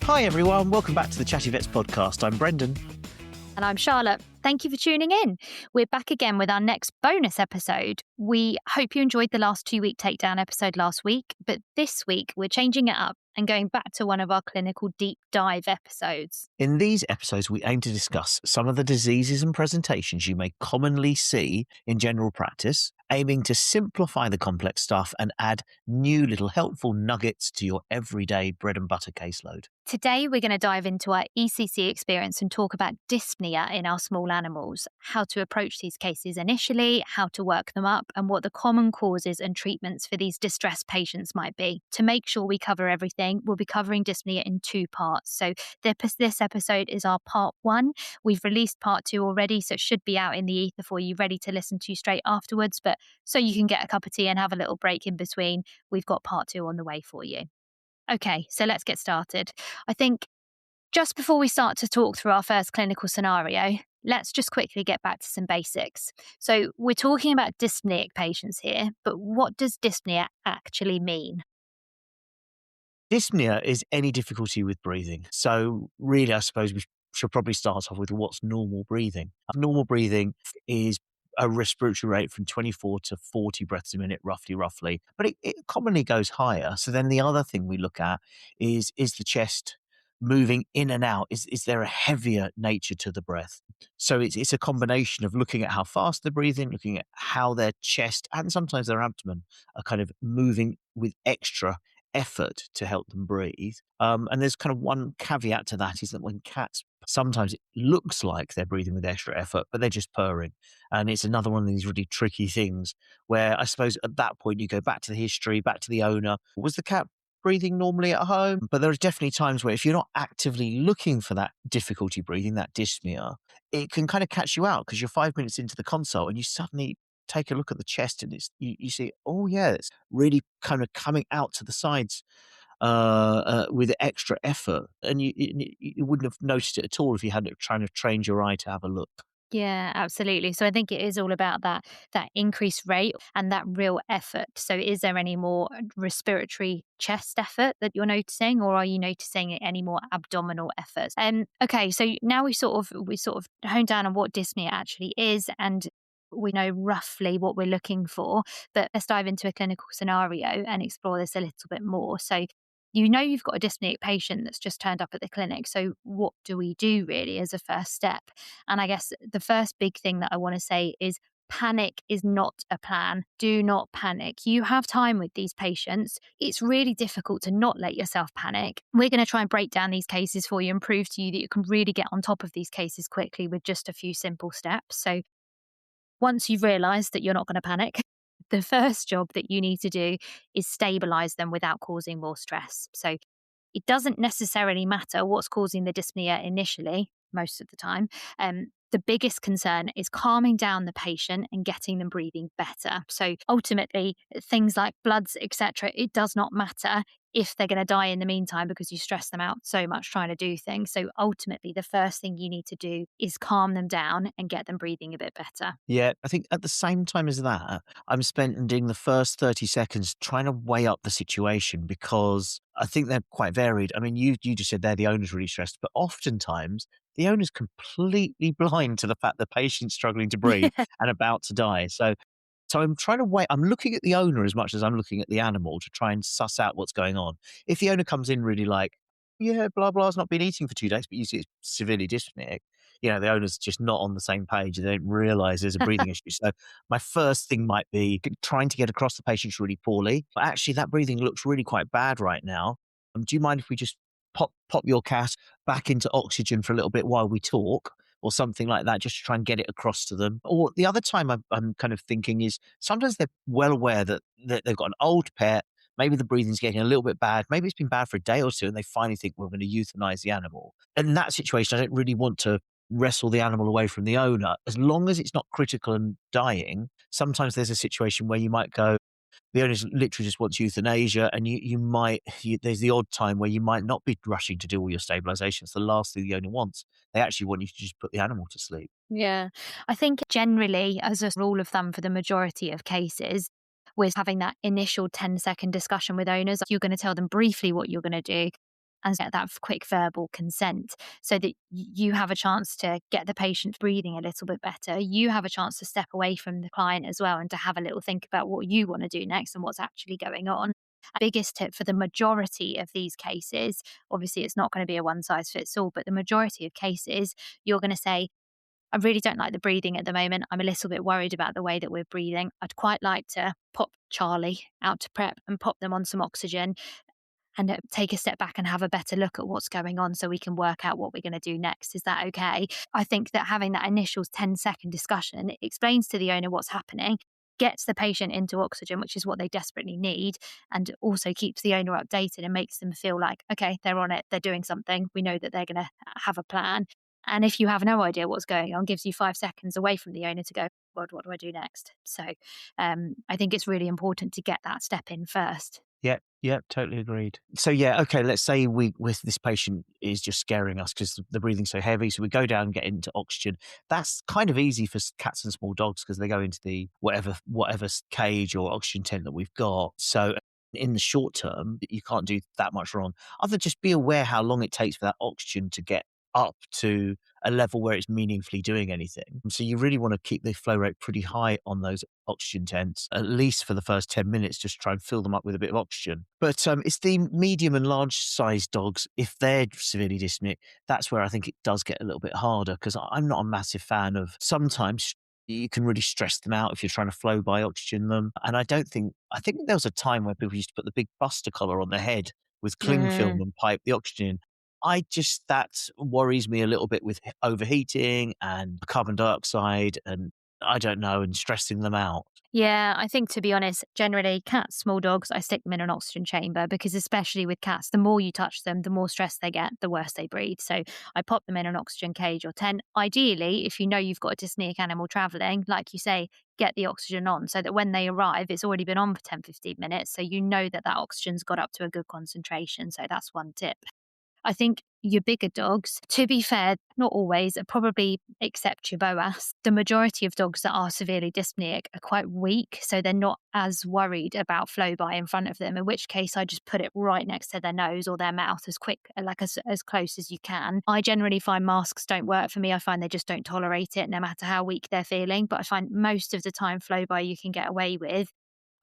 Hi everyone, welcome back to the Chatty Vets Podcast. I'm Brendan. And I'm Charlotte. Thank you for tuning in. We're back again with our next bonus episode. We hope you enjoyed the last 2-week takedown episode last week, but this week we're changing it up and going back to one of our clinical deep dive episodes. In these episodes, we aim to discuss some of the diseases and presentations you may commonly see in general practice, aiming to simplify the complex stuff and add new little helpful nuggets to your everyday bread and butter caseload. Today, we're going to dive into our ECC experience and talk about dyspnea in our small animals, how to approach these cases initially, how to work them up, and what the common causes and treatments for these distressed patients might be. To make sure we cover everything, we'll be covering dyspnea in 2 parts. So this episode is our part 1. We've released part 2 already, so it should be out in the ether for you, ready to listen to straight afterwards. But so you can get a cup of tea and have a little break in between, we've got part 2 on the way for you. Okay, so let's get started. I think just before we start to talk through our first clinical scenario, let's just quickly get back to some basics. So we're talking about dyspneic patients here, but what does dyspnea actually mean? Dyspnea is any difficulty with breathing. So really, I suppose we should probably start off with what's normal breathing. Normal breathing is a respiratory rate from 24 to 40 breaths a minute, roughly. But it commonly goes higher. So then the other thing we look at is the chest moving in and out? Is there a heavier nature to the breath? So it's a combination of looking at how fast they're breathing, looking at how their chest and sometimes their abdomen are kind of moving with extra effort to help them breathe. And there's kind of one caveat to that is that when cats, sometimes it looks like they're breathing with extra effort, but they're just purring. And it's another one of these really tricky things where I suppose at that point you go back to the history, back to the owner. Was the cat breathing normally at home? But there are definitely times where if you're not actively looking for that difficulty breathing, that dyspnea, it can kind of catch you out because you're 5 minutes into the consult and you suddenly take a look at the chest and you see, oh yeah, it's really kind of coming out to the sides with extra effort. And you wouldn't have noticed it at all if you hadn't trying to train your eye to have a look. Yeah, absolutely. So I think it is all about that increased rate and that real effort. So is there any more respiratory chest effort that you're noticing, or are you noticing any more abdominal efforts? Okay, so now we sort of honed down on what dyspnea actually is, and we know roughly what we're looking for. But let's dive into a clinical scenario and explore this a little bit more. So you know you've got a dyspneic patient that's just turned up at the clinic. So what do we do really as a first step? And I guess the first big thing that I want to say is panic is not a plan. Do not panic. You have time with these patients. It's really difficult to not let yourself panic. We're going to try and break down these cases for you and prove to you that you can really get on top of these cases quickly with just a few simple steps. So once you've realised that you're not going to panic, the first job that you need to do is stabilise them without causing more stress. So it doesn't necessarily matter what's causing the dyspnea initially, most of the time. The biggest concern is calming down the patient and getting them breathing better. So ultimately, things like bloods, etc., it does not matter if they're going to die in the meantime because you stress them out so much trying to do things. So ultimately, the first thing you need to do is calm them down and get them breathing a bit better. Yeah, I think at the same time as that, I'm spending the first 30 seconds trying to weigh up the situation because I think they're quite varied. I mean, you just said there the owner's really stressed, but oftentimes the owner's completely blind to the fact the patient's struggling to breathe and about to die. So I'm trying to wait. I'm looking at the owner as much as I'm looking at the animal to try and suss out what's going on. If the owner comes in really like, yeah, blah, blah's not been eating for 2 days, but you see it's severely dyspneic, the owner's just not on the same page. They don't realize there's a breathing issue. So my first thing might be trying to get across the patient's really poorly. But actually, that breathing looks really quite bad right now. Do you mind if we just pop your cat back into oxygen for a little bit while we talk? Or something like that, just to try and get it across to them. Or the other time I'm kind of thinking is sometimes they're well aware that they've got an old pet, maybe the breathing's getting a little bit bad, maybe it's been bad for a day or two, and they finally think we're going to euthanize the animal. And in that situation, I don't really want to wrestle the animal away from the owner. As long as it's not critical and dying, sometimes there's a situation where you might go, the owner literally just wants euthanasia, and there's the odd time where you might not be rushing to do all your stabilisation. It's the last thing the owner wants. They actually want you to just put the animal to sleep. Yeah, I think generally, as a rule of thumb for the majority of cases, we're having that initial 10-second discussion with owners. You're going to tell them briefly what you're going to do. and get that quick verbal consent so that you have a chance to get the patient breathing a little bit better. You have a chance to step away from the client as well and to have a little think about what you want to do next and what's actually going on. Biggest tip for the majority of these cases, obviously it's not going to be a one size fits all, but the majority of cases, you're going to say, I really don't like the breathing at the moment. I'm a little bit worried about the way that we're breathing. I'd quite like to pop Charlie out to prep and pop them on some oxygen and take a step back and have a better look at what's going on so we can work out what we're going to do next. Is that okay? I think that having that initial 10-second discussion, it explains to the owner what's happening, gets the patient into oxygen, which is what they desperately need, and also keeps the owner updated and makes them feel like, okay, they're on it, they're doing something. We know that they're going to have a plan. And if you have no idea what's going on, gives you 5 seconds away from the owner to go, God, what do I do next? So I think it's really important to get that step in first. Yeah, totally agreed. So yeah, okay, let's say with this patient is just scaring us because the breathing's so heavy. So we go down and get into oxygen. That's kind of easy for cats and small dogs because they go into the whatever cage or oxygen tent that we've got. So in the short term, you can't do that much wrong. Other just be aware how long it takes for that oxygen to get up to a level where it's meaningfully doing anything. So you really want to keep the flow rate pretty high on those oxygen tents, at least for the first 10 minutes, just try and fill them up with a bit of oxygen. But it's the medium and large sized dogs, if they're severely dyspneic, that's where I think it does get a little bit harder because I'm not a massive fan of sometimes you can really stress them out if you're trying to flow by oxygen them. And I think there was a time where people used to put the big buster collar on their head with cling film and pipe the oxygen. That worries me a little bit with overheating and carbon dioxide and I don't know, and stressing them out. Yeah, I think to be honest, generally cats, small dogs, I stick them in an oxygen chamber because especially with cats, the more you touch them, the more stress they get, the worse they breathe. So I pop them in an oxygen cage or tent. Ideally, if you know you've got a dyspneic animal traveling, like you say, get the oxygen on so that when they arrive, it's already been on for 10-15 minutes. So you know that oxygen's got up to a good concentration. So that's one tip. I think your bigger dogs, to be fair, not always, probably except your Boas, the majority of dogs that are severely dyspneic are quite weak, so they're not as worried about flow by in front of them, in which case I just put it right next to their nose or their mouth as quick, like as close as you can. I generally find masks don't work for me. I find they just don't tolerate it no matter how weak they're feeling, but I find most of the time flow by you can get away with,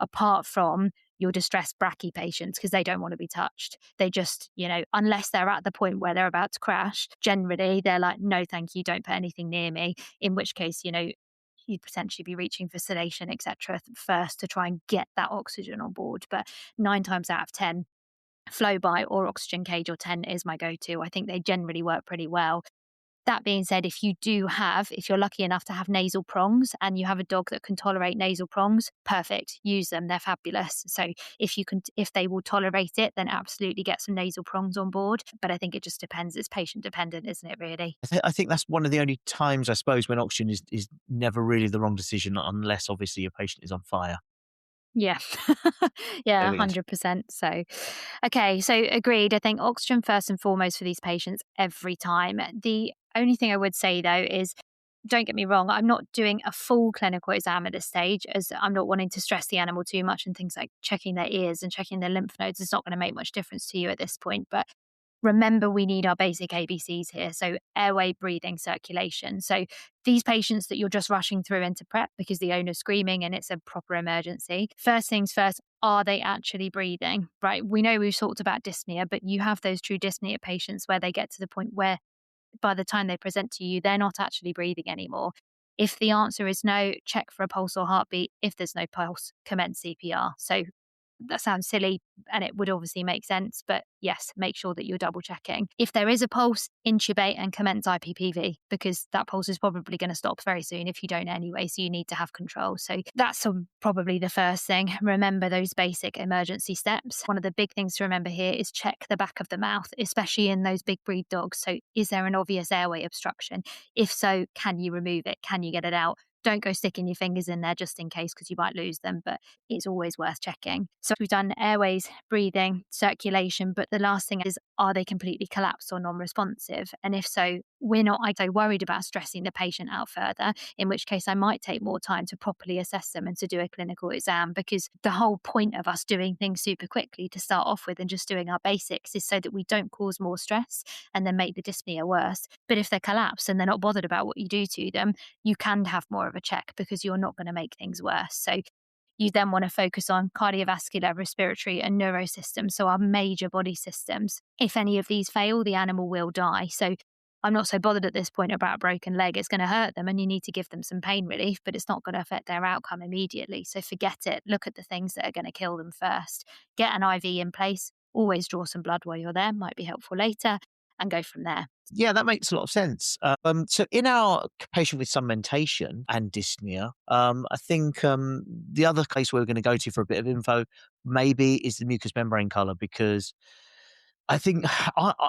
apart from your distressed brachy patients because they don't want to be touched. They just, unless they're at the point where they're about to crash, generally they're like, no, thank you, don't put anything near me. In which case, you'd potentially be reaching for sedation, etc., first to try and get that oxygen on board. But 9 times out of 10, flow by or oxygen cage or tent is my go-to. I think they generally work pretty well. That being said, if you're lucky enough to have nasal prongs and you have a dog that can tolerate nasal prongs, perfect, use them. They're fabulous. So if they will tolerate it, then absolutely get some nasal prongs on board. But I think it just depends. It's patient dependent, isn't it, really? I think that's one of the only times, I suppose, when oxygen is never really the wrong decision, unless obviously your patient is on fire. Yeah. Yeah, Brilliant. 100%. So, okay. So agreed. I think oxygen first and foremost for these patients every time. The only thing I would say though is, don't get me wrong, I'm not doing a full clinical exam at this stage as I'm not wanting to stress the animal too much, and things like checking their ears and checking their lymph nodes is not going to make much difference to you at this point. But remember, we need our basic ABCs here. So airway, breathing, circulation. So these patients that you're just rushing through into prep because the owner's screaming and it's a proper emergency. First things first, are they actually breathing? Right. We know we've talked about dyspnea, but you have those true dyspnea patients where they get to the point where by the time they present to you, they're not actually breathing anymore. If the answer is no, check for a pulse or heartbeat. If there's no pulse, commence CPR. So that sounds silly and it would obviously make sense, but yes, make sure that you're double checking. If there is a pulse, intubate and commence IPPV because that pulse is probably going to stop very soon if you don't anyway, so you need to have control. So that's probably the first thing. Remember those basic emergency steps. One of the big things to remember here is check the back of the mouth, especially in those big breed dogs. So is there an obvious airway obstruction? If so, can you remove it? Can you get it out? Don't go sticking your fingers in there just in case because you might lose them, but it's always worth checking. So we've done airways, breathing, circulation, but the last thing is, are they completely collapsed or non-responsive? And if so, we're not so worried about stressing the patient out further, in which case I might take more time to properly assess them and to do a clinical exam, because the whole point of us doing things super quickly to start off with and just doing our basics is so that we don't cause more stress and then make the dyspnea worse. But if they're collapsed and they're not bothered about what you do to them, you can have more of a check because you're not going to make things worse. So you then want to focus on cardiovascular, respiratory, and neurosystems, so our major body systems. If any of these fail, the animal will die. So I'm not so bothered at this point about a broken leg. It's going to hurt them and you need to give them some pain relief, but it's not going to affect their outcome immediately. So forget it. Look at the things that are going to kill them first. Get an IV in place. Always draw some blood while you're there. Might be helpful later, and go from there. Yeah, that makes a lot of sense. So in our patient with some mentation and dyspnea, I think the other case we're going to go to for a bit of info maybe is the mucous membrane color, because I think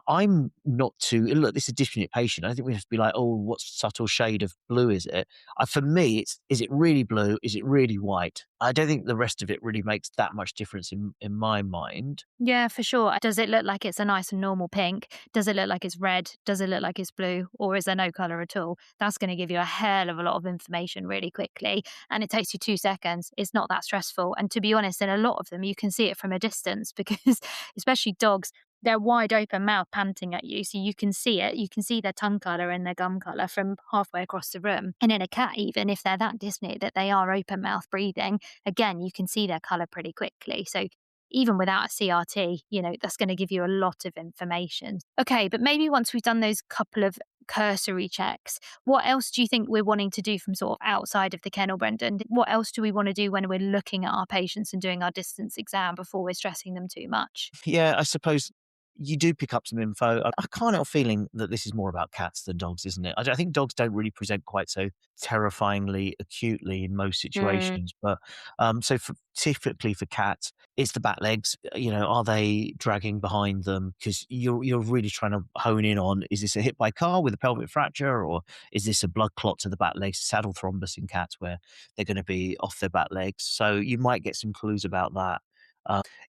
I'm not too look. This is a dyspneic patient. I think we have to be like, oh, what subtle shade of blue is it? For me, it's is it really blue? Is it really white? I don't think the rest of it really makes that much difference in my mind. Yeah, for sure. Does it look like it's a nice and normal pink? Does it look like it's red? Does it look like it's blue? Or is there no colour at all? That's going to give you a hell of a lot of information really quickly. And it takes you 2 seconds. It's not that stressful. And to be honest, in a lot of them, you can see it from a distance because, especially dogs, they're wide open mouth panting at you. So you can see it. You can see their tongue colour and their gum colour from halfway across the room. And in a cat, even if they're that dyspneic that they are open mouth breathing, again, you can see their colour pretty quickly. So even without a CRT, that's going to give you a lot of information. Okay, but maybe once we've done those couple of cursory checks, what else do you think we're wanting to do from sort of outside of the kennel, Brendan? What else do we want to do when we're looking at our patients and doing our distance exam before we're stressing them too much? Yeah, I suppose you do pick up some info. I can't help feeling that this is more about cats than dogs, isn't it? I think dogs don't really present quite so terrifyingly acutely in most Mm, situations. But typically for cats, it's the back legs. Are they dragging behind them? Because you're really trying to hone in on, is this a hit by car with a pelvic fracture, or is this a blood clot to the back legs, saddle thrombus in cats where they're going to be off their back legs? So you might get some clues about that.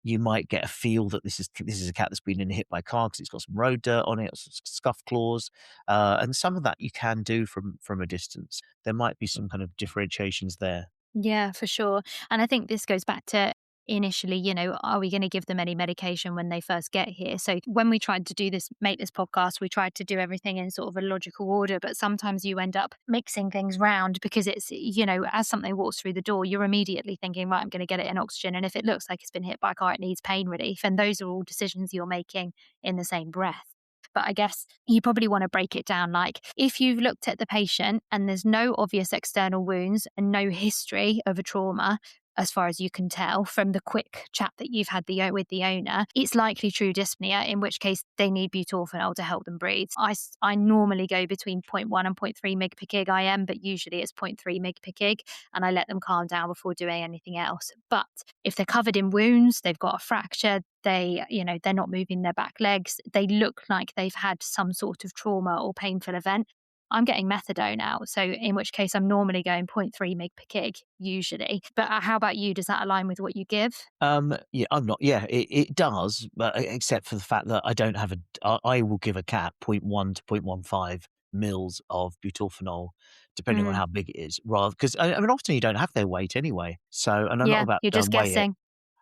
You might get a feel that this is a cat that's been hit by a car because it's got some road dirt on it, or some scuff claws, and some of that you can do from a distance. There might be some kind of differentiations there. yeah, for sure. And I think this goes back to initially, are we going to give them any medication when they first get here? So when we tried to make this podcast, we tried to do everything in sort of a logical order, but sometimes you end up mixing things round because it's, as something walks through the door, you're immediately thinking, right, I'm going to get it in oxygen. And if it looks like it's been hit by a car, it needs pain relief. And those are all decisions you're making in the same breath. But I guess you probably want to break it down. Like if you've looked at the patient and there's no obvious external wounds and no history of a trauma, as far as you can tell from the quick chat that you've had with the owner, it's likely true dyspnea, in which case they need butorphanol to help them breathe. I normally go between zero point 0.1 and zero point 0.3 mg per kg IM, but usually it's zero point 0.3 mg per kg, and I let them calm down before doing anything else. But if they're covered in wounds, they've got a fracture, they're not moving their back legs, they look like they've had some sort of trauma or painful event, I'm getting methadone out. So in which case I'm normally going zero point 0.3 mg per kg usually. But how about you? Does that align with what you give? Yeah, I'm not. Yeah, it does, but except for the fact that I don't have I will give a cat zero point 0.1 to 0.15 mils of butorphanol, depending on Mm, how big it is. Rather, because I mean, often you don't have their weight anyway. So, and I'm not yeah, about you're to go just and weigh it. guessing.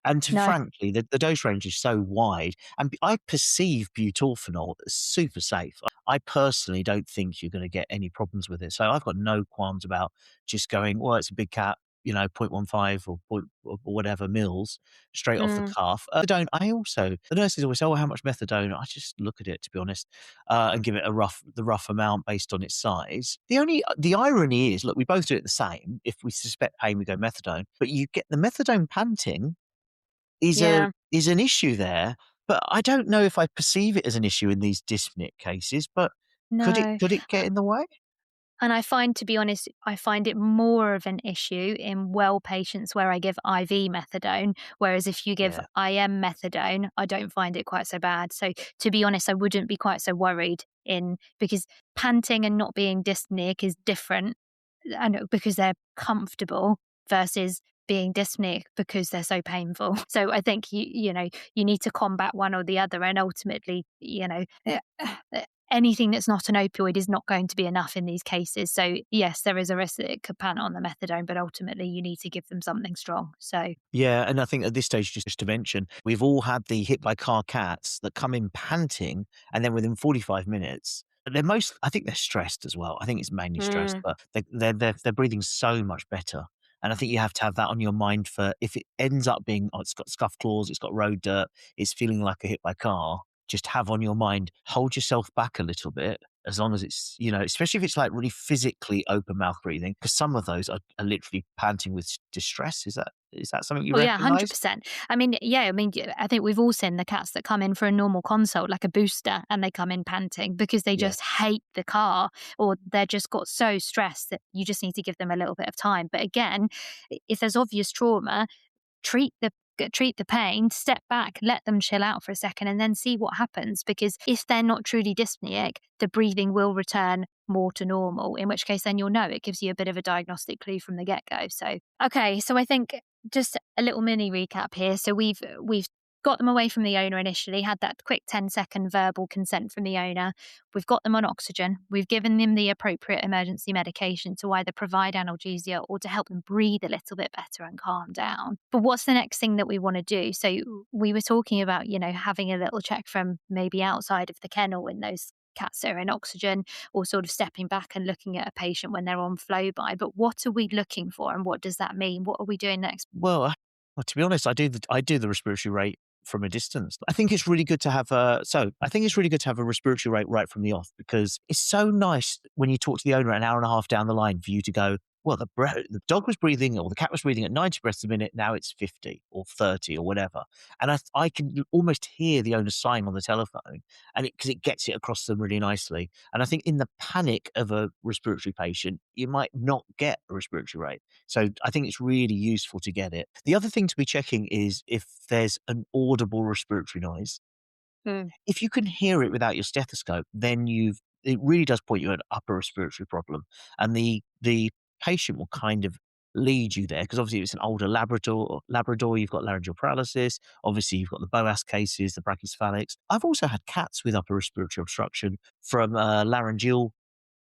And to No. frankly, the dose range is so wide, and I perceive butorphanol as super safe. I personally don't think you're going to get any problems with it. So I've got no qualms about just going, well, it's a big cat, 0.15 or whatever mils straight off the Mm, cuff. I also, the nurses always say, oh, how much methadone? I just look at it, to be honest, and give it the rough amount based on its size. The irony is, look, we both do it the same. If we suspect pain, we go methadone, but you get the methadone panting is a yeah. is an issue there, but I don't know if I perceive it as an issue in these dyspneic cases, but could it No. could it get in the way? And I find, to be honest, I find it more of an issue in well patients where I give IV methadone, whereas if you give Yeah. IM methadone, I don't find it quite so bad. So to be honest, I wouldn't be quite so worried in because panting and not being dyspneic is different. I know, because they're comfortable versus being dyspneic because they're so painful. So I think you need to combat one or the other, and ultimately, anything that's not an opioid is not going to be enough in these cases. So yes, there is a risk that it could pan on the methadone, but ultimately you need to give them something strong. So Yeah, and I think at this stage, just to mention, we've all had the hit by car cats that come in panting, and then within 45 minutes, I think they're stressed as well. I think it's mainly stress, mm. but they're breathing so much better. And I think you have to have that on your mind for if it ends up being, oh, it's got scuff claws, it's got road dirt, it's feeling like a hit by car, just have on your mind, hold yourself back a little bit, as long as it's, especially if it's like really physically open mouth breathing, because some of those are literally panting with distress. Is that something you Oh yeah, recognize? 100%. I mean, yeah, I mean, I think we've all seen the cats that come in for a normal consult, like a booster, and they come in panting because they Yeah. just hate the car, or they're just got so stressed that you just need to give them a little bit of time. But again, if there's obvious trauma, treat the treat the pain, step back, let them chill out for a second, and then see what happens. Because if they're not truly dyspneic, the breathing will return more to normal, in which case then you'll know. It gives you a bit of a diagnostic clue from the get-go. So okay, so I think just a little mini recap here. So we've got them away from the owner initially, had that quick 10-second verbal consent from the owner. We've got them on oxygen. We've given them the appropriate emergency medication to either provide analgesia or to help them breathe a little bit better and calm down. But what's the next thing that we want to do? So we were talking about, having a little check from maybe outside of the kennel when those cats are in oxygen, or sort of stepping back and looking at a patient when they're on flow by. But what are we looking for, and what does that mean? What are we doing next? Well, to be honest, I do the respiratory rate from a distance. I think it's really good to have a respiratory rate right from the off, because it's so nice when you talk to the owner an hour and a half down the line for you to go, well, the dog was breathing or the cat was breathing at 90 breaths a minute. Now it's 50 or 30 or whatever. And I can almost hear the owner sighing on the telephone, and because it gets it across to them really nicely. And I think in the panic of a respiratory patient, you might not get a respiratory rate. So I think it's really useful to get it. The other thing to be checking is if there's an audible respiratory noise. Mm, If you can hear it without your stethoscope, then it really does point you at an upper respiratory problem, and the patient will kind of lead you there, because obviously if it's an older Labrador, you've got laryngeal paralysis. Obviously, you've got the BOAS cases, the brachycephalics. I've also had cats with upper respiratory obstruction from laryngeal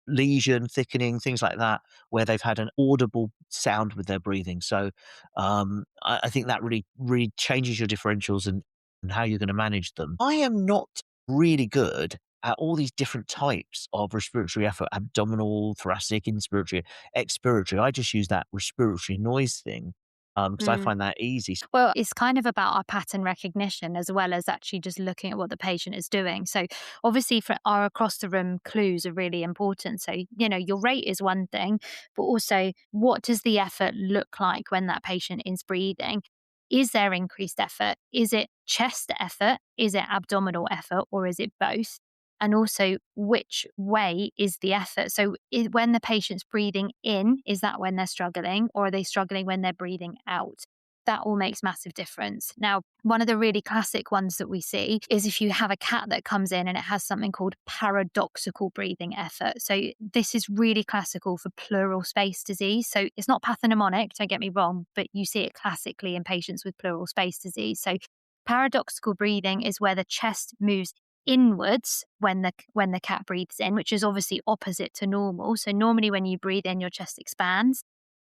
lesion, thickening, things like that, where they've had an audible sound with their breathing. So I think that really, really changes your differentials and how you're going to manage them. I am not really good at all these different types of respiratory effort: abdominal, thoracic, inspiratory, expiratory. I just use that respiratory noise thing because I mm. find that easy. Well, it's kind of about our pattern recognition as well as actually just looking at what the patient is doing. So, obviously, for our across the room clues are really important. So, your rate is one thing, but also what does the effort look like when that patient is breathing? Is there increased effort? Is it chest effort? Is it abdominal effort? Or is it both? And also, which way is the effort? So, when the patient's breathing in, is that when they're struggling, or are they struggling when they're breathing out? That all makes massive difference. Now, one of the really classic ones that we see is if you have a cat that comes in and it has something called paradoxical breathing effort. So this is really classical for pleural space disease. So it's not pathognomonic, don't get me wrong, but you see it classically in patients with pleural space disease. So paradoxical breathing is where the chest moves inwards when the cat breathes in, which is obviously opposite to normal. So normally when you breathe in, your chest expands.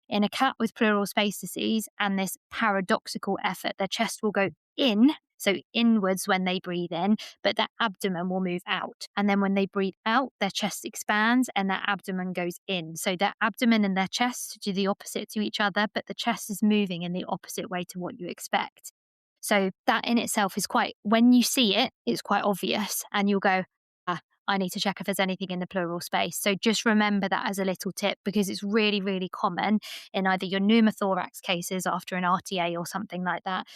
In a cat with pleural space disease and this paradoxical effort, their chest will go in, so inwards when they breathe in, but their abdomen will move out. And then when they breathe out, their chest expands and their abdomen goes in. So their abdomen and their chest do the opposite to each other, but the chest is moving in the opposite way to what you expect. So that in itself is when you see it, it's quite obvious, and you'll go, ah, I need to check if there's anything in the pleural space. So just remember that as a little tip, because it's really, really common in either your pneumothorax cases after an RTA or something like that,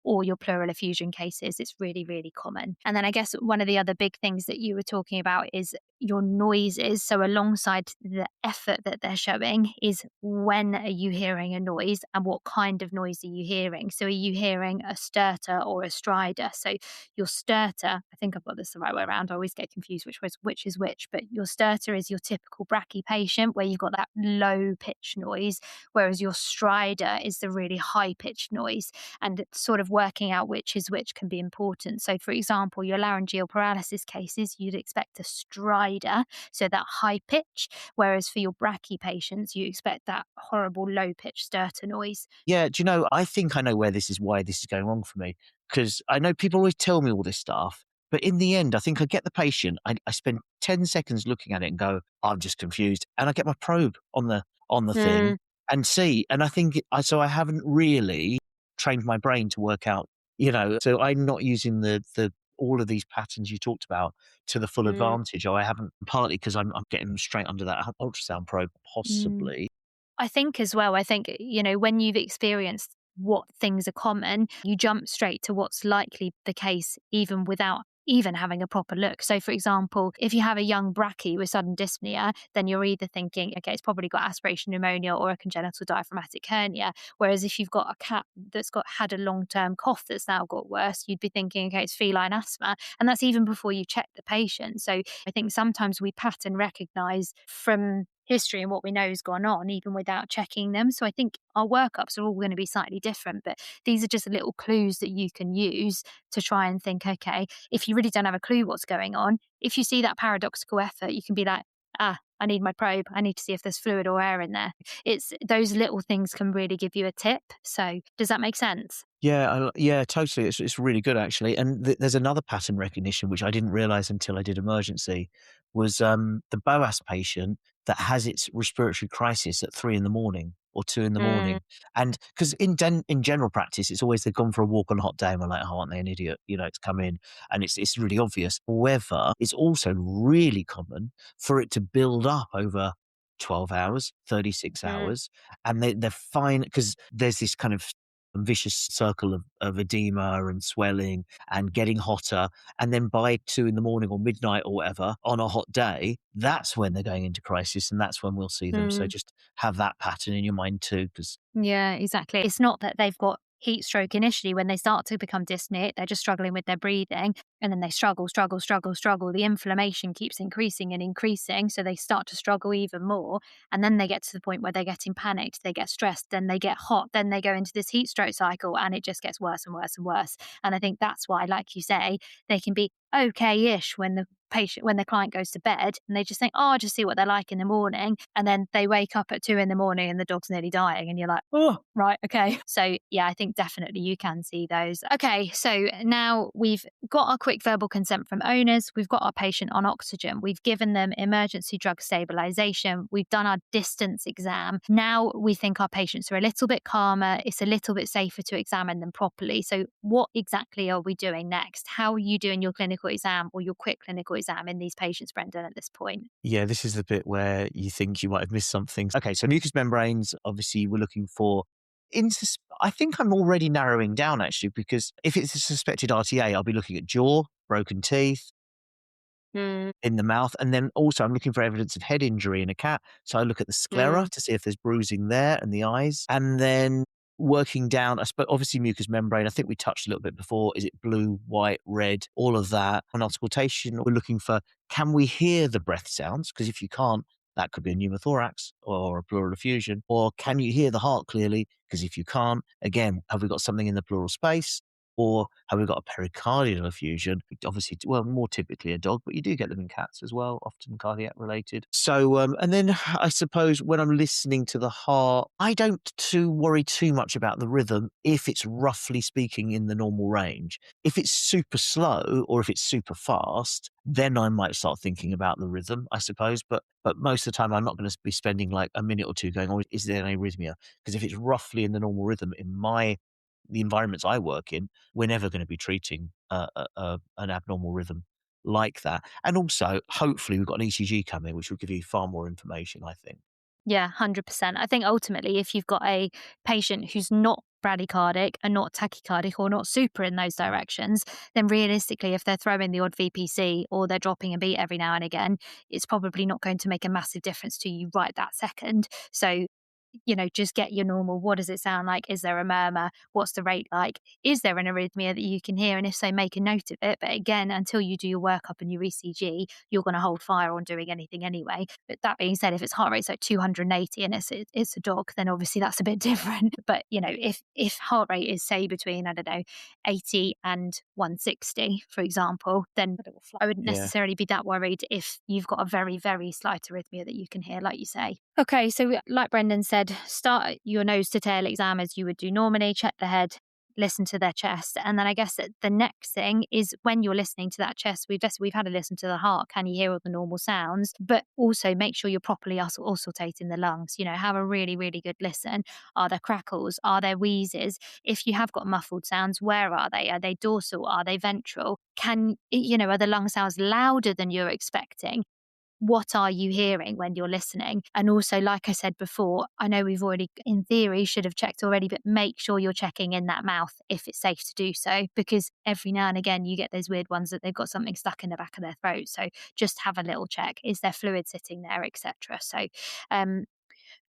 or your pleural effusion cases. It's really, really common. And then I guess one of the other big things that you were talking about is your noises. So alongside the effort that they're showing is, when are you hearing a noise and what kind of noise are you hearing? So are you hearing a stertor or a stridor? So your stertor, I think I've got this the right way around. I always get confused which is which, but your stertor is your typical brachy patient where you've got that low pitch noise, whereas your stridor is the really high pitched noise. And it's sort of working out which is which can be important. So, for example, your laryngeal paralysis cases, you'd expect a stridor, so that high pitch, whereas for your brachy patients, you expect that horrible low pitch stertor noise. Yeah, do you know, I think I know why this is going wrong for me. Because I know people always tell me all this stuff, but in the end, I think I get the patient, I spend 10 seconds looking at it and go, I'm just confused. And I get my probe on the thing Mm, and see. And I think so I haven't really trained my brain to work out, so I'm not using the all of these patterns you talked about to the full mm, advantage. Or I haven't, partly because I'm getting them straight under that ultrasound probe, mm. possibly. I think as well, when you've experienced what things are common, you jump straight to what's likely the case, even without even having a proper look. So, for example, if you have a young brachy with sudden dyspnea, then you're either thinking, okay, it's probably got aspiration pneumonia or a congenital diaphragmatic hernia. Whereas if you've got a cat that's had a long term cough that's now got worse, you'd be thinking, okay, it's feline asthma. And that's even before you check the patient. So, I think sometimes we pattern recognize from history and what we know has gone on, even without checking them. So I think our workups are all going to be slightly different, but these are just little clues that you can use to try and think, okay, if you really don't have a clue what's going on, if you see that paradoxical effort, you can be like, I need my probe. I need to see if there's fluid or air in there. It's those little things can really give you a tip. So does that make sense? Yeah, yeah, totally. It's really good actually. And there's another pattern recognition which I didn't realize until I did emergency was the BOAS patient that has its respiratory crisis at 3 in the morning or 2 in the morning. And because in general practice, it's always they've gone for a walk on a hot day and we're like, oh, aren't they an idiot? It's come in and it's really obvious. However, it's also really common for it to build up over 12 hours, 36 Mm, hours. And they're fine because there's this kind of vicious circle of edema and swelling and getting hotter. And then by 2 in the morning or midnight or whatever on a hot day, that's when they're going into crisis and that's when we'll see them. So mm. just have that pattern in your mind too, because Yeah, exactly. It's not that they've got heat stroke initially. When they start to become dyspneic, they're just struggling with their breathing and then they struggle, struggle, struggle, struggle. The inflammation keeps increasing and increasing. So they start to struggle even more. And then they get to the point where they're getting panicked, they get stressed, then they get hot, then they go into this heat stroke cycle and it just gets worse and worse and worse. And I think that's why, like you say, they can be okay-ish when the client goes to bed and they just think, oh, I'll just see what they're like in the morning. And then they wake up at 2 in the morning and the dog's nearly dying. And you're like, oh, right, okay. So yeah, I think definitely you can see those. Okay, so now we've got our quick verbal consent from owners. We've got our patient on oxygen. We've given them emergency drug stabilisation. We've done our distance exam. Now we think our patients are a little bit calmer. It's a little bit safer to examine them properly. So what exactly are we doing next? How are you doing your clinical exam or your quick clinical exam in these patients, Brendan, at this point? yeah, this is the bit where you think you might have missed something. Okay, so mucous membranes, obviously we're looking for I think I'm already narrowing down actually, because if it's a suspected RTA, I'll be looking at jaw, broken teeth, Mm, in the mouth. And then also I'm looking for evidence of head injury in a cat. So I look at the sclera mm, to see if there's bruising there and the eyes. And then working down, I suppose, obviously mucous membrane. I think we touched a little bit before. Is it blue, white, red, all of that? On auscultation, we're looking for, can we hear the breath sounds? Because if you can't, that could be a pneumothorax or a pleural effusion. Or can you hear the heart clearly? Because if you can't, again, have we got something in the pleural space? Or have we got a pericardial effusion? Obviously, well, more typically a dog, but you do get them in cats as well, often cardiac related. So, and then I suppose when I'm listening to the heart, I don't worry too much about the rhythm if it's roughly speaking in the normal range. If it's super slow or if it's super fast, then I might start thinking about the rhythm, I suppose. But most of the time, I'm not going to be spending like a minute or two going, "Oh, is there an arrhythmia?" Because if it's roughly in the normal rhythm in the environments I work in, we're never going to be treating an abnormal rhythm like that. And also, hopefully, we've got an ECG coming, which will give you far more information, I think. yeah, 100%. I think ultimately, if you've got a patient who's not bradycardic and not tachycardic or not super in those directions, then realistically, if they're throwing the odd VPC or they're dropping a beat every now and again, it's probably not going to make a massive difference to you right that second. So just get your normal, what does it sound like? Is there a murmur? What's the rate like? Is there an arrhythmia that you can hear? And if so, make a note of it. But again, until you do your workup and your ECG, you're going to hold fire on doing anything anyway. But that being said, if its heart rate's like 280 and it's a dog, then obviously that's a bit different. But if heart rate is say between, I don't know, 80 and 160, for example, then I wouldn't Yeah. necessarily be that worried if you've got a very, very slight arrhythmia that you can hear, like you say. Okay, so like Brendan said, start your nose to tail exam as you would do normally, check the head, listen to their chest. And then I guess that the next thing is when you're listening to that chest, we've had to listen to the heart. Can you hear all the normal sounds? But also make sure you're properly auscultating the lungs. Have a really, really good listen. Are there crackles? Are there wheezes? If you have got muffled sounds, where are they? Are they dorsal? Are they ventral? Are the lung sounds louder than you're expecting? What are you hearing when you're listening? And also, like I said before, I know we've already, in theory, should have checked already, but make sure you're checking in that mouth if it's safe to do so, because every now and again you get those weird ones that they've got something stuck in the back of their throat. So just have a little check. Is there fluid sitting there, etc. So,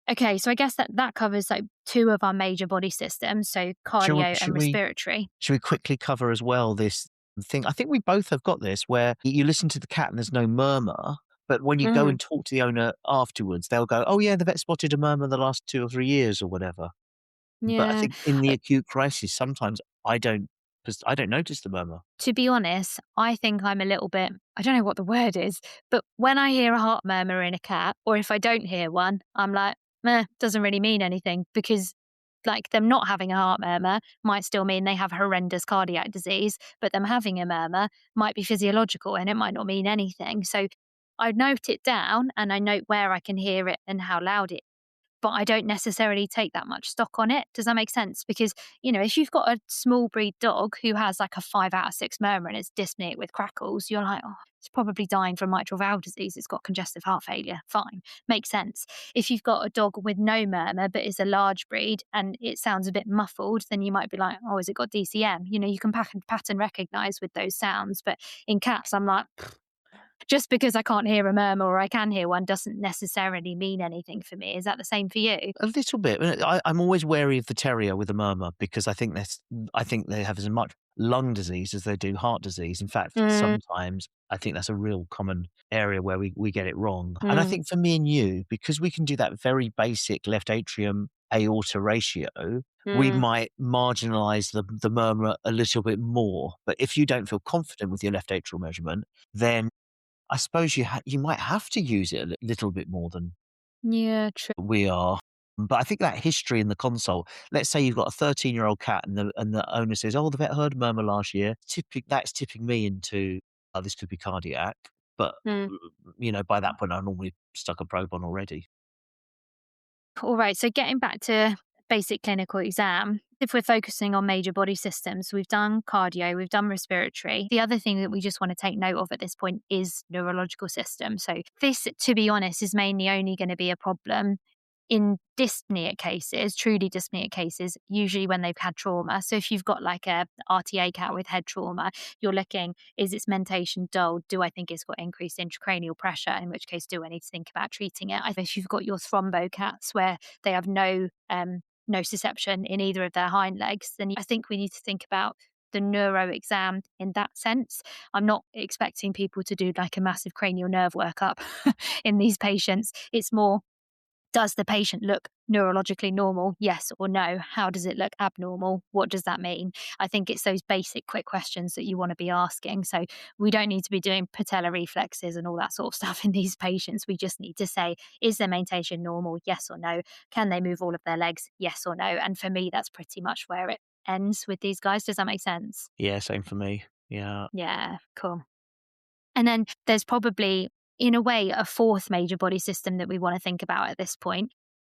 okay, so I guess that covers like two of our major body systems, so Shall we, cardio and should we respiratory. should we quickly cover as well this thing? I think we both have got this where you listen to the cat and there's no murmur, but when you go Mhm. and talk to the owner afterwards, they'll go, "Oh yeah, the vet spotted a murmur the last 2 or 3 years or whatever." But I Yeah. think in the acute crisis, sometimes I don't, 'cause I don't notice the murmur. To be honest, I think I'm a little bit, I don't know what the word is, but when I hear a heart murmur in a cat, or if I don't hear one, I'm like, meh, doesn't really mean anything, because like them not having a heart murmur might still mean they have horrendous cardiac disease, but them having a murmur might be physiological and it might not mean anything. So I note it down and I note where I can hear it and how loud it, but I don't necessarily take that much stock on it. Does that make sense? Because, if you've got a small breed dog who has like a 5 out of 6 murmur and it's dyspneic with crackles, you're like, oh, it's probably dying from mitral valve disease. It's got congestive heart failure. Fine. Makes sense. If you've got a dog with no murmur, but is a large breed and it sounds a bit muffled, then you might be like, oh, has it got DCM? You can pattern recognize with those sounds. But in cats, I'm like, just because I can't hear a murmur or I can hear one doesn't necessarily mean anything for me. Is that the same for you? A little bit. I'm always wary of the terrier with a murmur because I think they have as much lung disease as they do heart disease. In fact, Mm, sometimes I think that's a real common area where we get it wrong. And I mm, think for me and you, because we can do that very basic left atrium aorta ratio, we mm. might marginalize the murmur a little bit more. But if you don't feel confident with your left atrial measurement, then I suppose you might have to use it a little bit more than Yeah, true. we are. But I think that history in the consult, let's say you've got a 13-year-old cat and the owner says, "Oh, the vet heard a murmur last year." That's tipping me into, "Oh, this could be cardiac." But, Mm. by that point, I normally stuck a probe on already. All right. So getting back to basic clinical exam, if we're focusing on major body systems, we've done cardio, we've done respiratory. The other thing that we just want to take note of at this point is neurological system. So this, to be honest, is mainly only going to be a problem in dyspnea cases, truly dyspneic cases, usually when they've had trauma. So if you've got like a RTA cat with head trauma, you're looking, is its mentation dull? Do I think it's got increased intracranial pressure? In which case, do I need to think about treating it? If you've got your thrombo cats where they have no nociception in either of their hind legs, then I think we need to think about the neuro exam in that sense. I'm not expecting people to do like a massive cranial nerve workup in these patients. It's more, does the patient look neurologically normal? Yes or no? How does it look abnormal? What does that mean? I think it's those basic quick questions that you want to be asking. So we don't need to be doing patella reflexes and all that sort of stuff in these patients. We just need to say, is their mentation normal? Yes or no? Can they move all of their legs? Yes or no? And for me, that's pretty much where it ends with these guys. Does that make sense? Yeah, same for me. Yeah. Yeah, cool. And then there's probably, in a way, a fourth major body system that we want to think about at this point.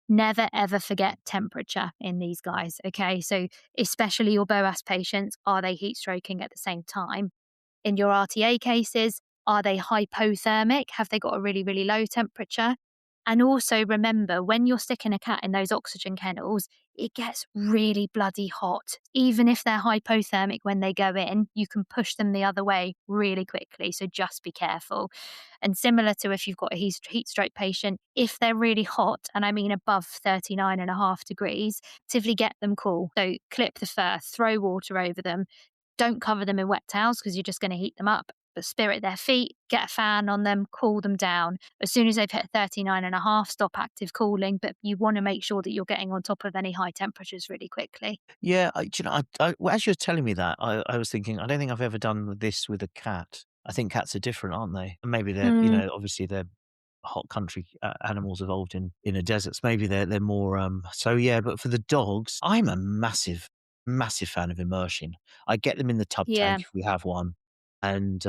Never ever forget temperature in these guys. Okay. So, especially your BOAS patients, are they heat stroking at the same time? In your RTA cases, are they hypothermic? Have they got a really, really low temperature? And also remember, when you're sticking a cat in those oxygen kennels, it gets really bloody hot. Even if they're hypothermic when they go in, you can push them the other way really quickly. So just be careful. And similar to if you've got a heat stroke patient, if they're really hot, and I mean above 39.5 degrees, actively get them cool. So clip the fur, throw water over them. Don't cover them in wet towels because you're just going to heat them up. But spirit their feet, get a fan on them, cool them down. As soon as they've hit 39.5, stop active cooling. But you want to make sure that you're getting on top of any high temperatures really quickly. Yeah, well, as you were telling me that, I was thinking, I don't think I've ever done this with a cat. I think cats are different, aren't they? And maybe they're, Mm, obviously they're hot country animals evolved in a desert. So maybe they're more. So yeah, but for the dogs, I'm a massive fan of immersion. I get them in the tub yeah. tank if we have one, and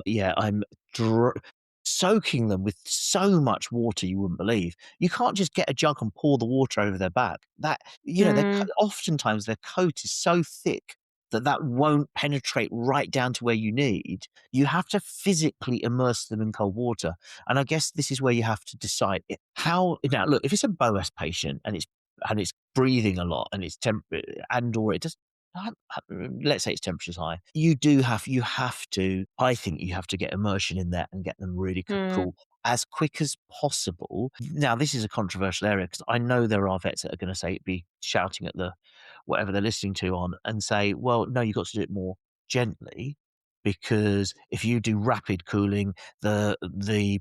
yeah, I'm dr- soaking them with so much water you wouldn't believe. You can't just get a jug and pour the water over their back. That Mm, oftentimes their coat is so thick that won't penetrate right down to where you need. You have to physically immerse them in cold water. And I guess this is where you have to decide how. Now, look, if it's a BOAS patient and it's breathing a lot and it's and or it does. Let's say its temperature's high. You have to. I think you have to get immersion in there and get them really mm, cool as quick as possible. Now, this is a controversial area because I know there are vets that are going to say be shouting at the whatever they're listening to on and say, well, no, you've got to do it more gently because if you do rapid cooling, the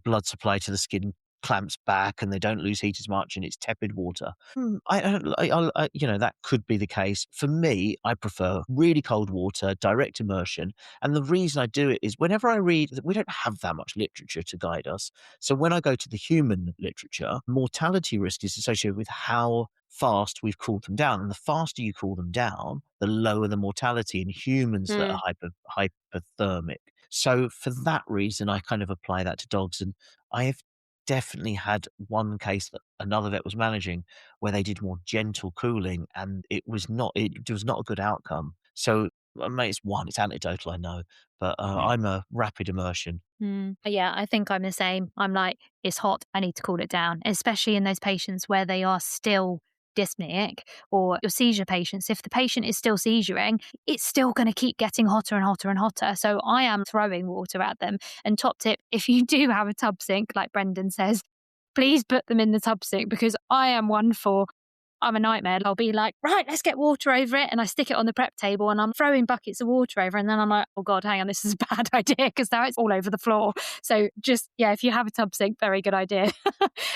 blood supply to the skin clamps back and they don't lose heat as much and it's tepid water. That could be the case. For me, I prefer really cold water, direct immersion. And the reason I do it is whenever I read, we don't have that much literature to guide us. So when I go to the human literature, mortality risk is associated with how fast we've cooled them down. And the faster you cool them down, the lower the mortality in humans that are mm. hypothermic. So for that reason, I kind of apply that to dogs. And I have definitely had one case that another vet was managing where they did more gentle cooling and it was not a good outcome. So I mean, it's anecdotal, I know, but I'm a rapid immersion. Yeah, I think I'm the same. I'm like, it's hot. I need to cool it down, especially in those patients where they are still dyspneic or your seizure patients. If the patient is still seizuring, it's still going to keep getting hotter and hotter and hotter. So I am throwing water at them. And top tip, if you do have a tub sink, like Brendan says, please put them in the tub sink because I am one for I'm a nightmare. I'll be like, right, let's get water over it. And I stick it on the prep table and I'm throwing buckets of water over. And then I'm like, oh God, hang on, this is a bad idea because now it's all over the floor. So just, yeah, if you have a tub sink, very good idea.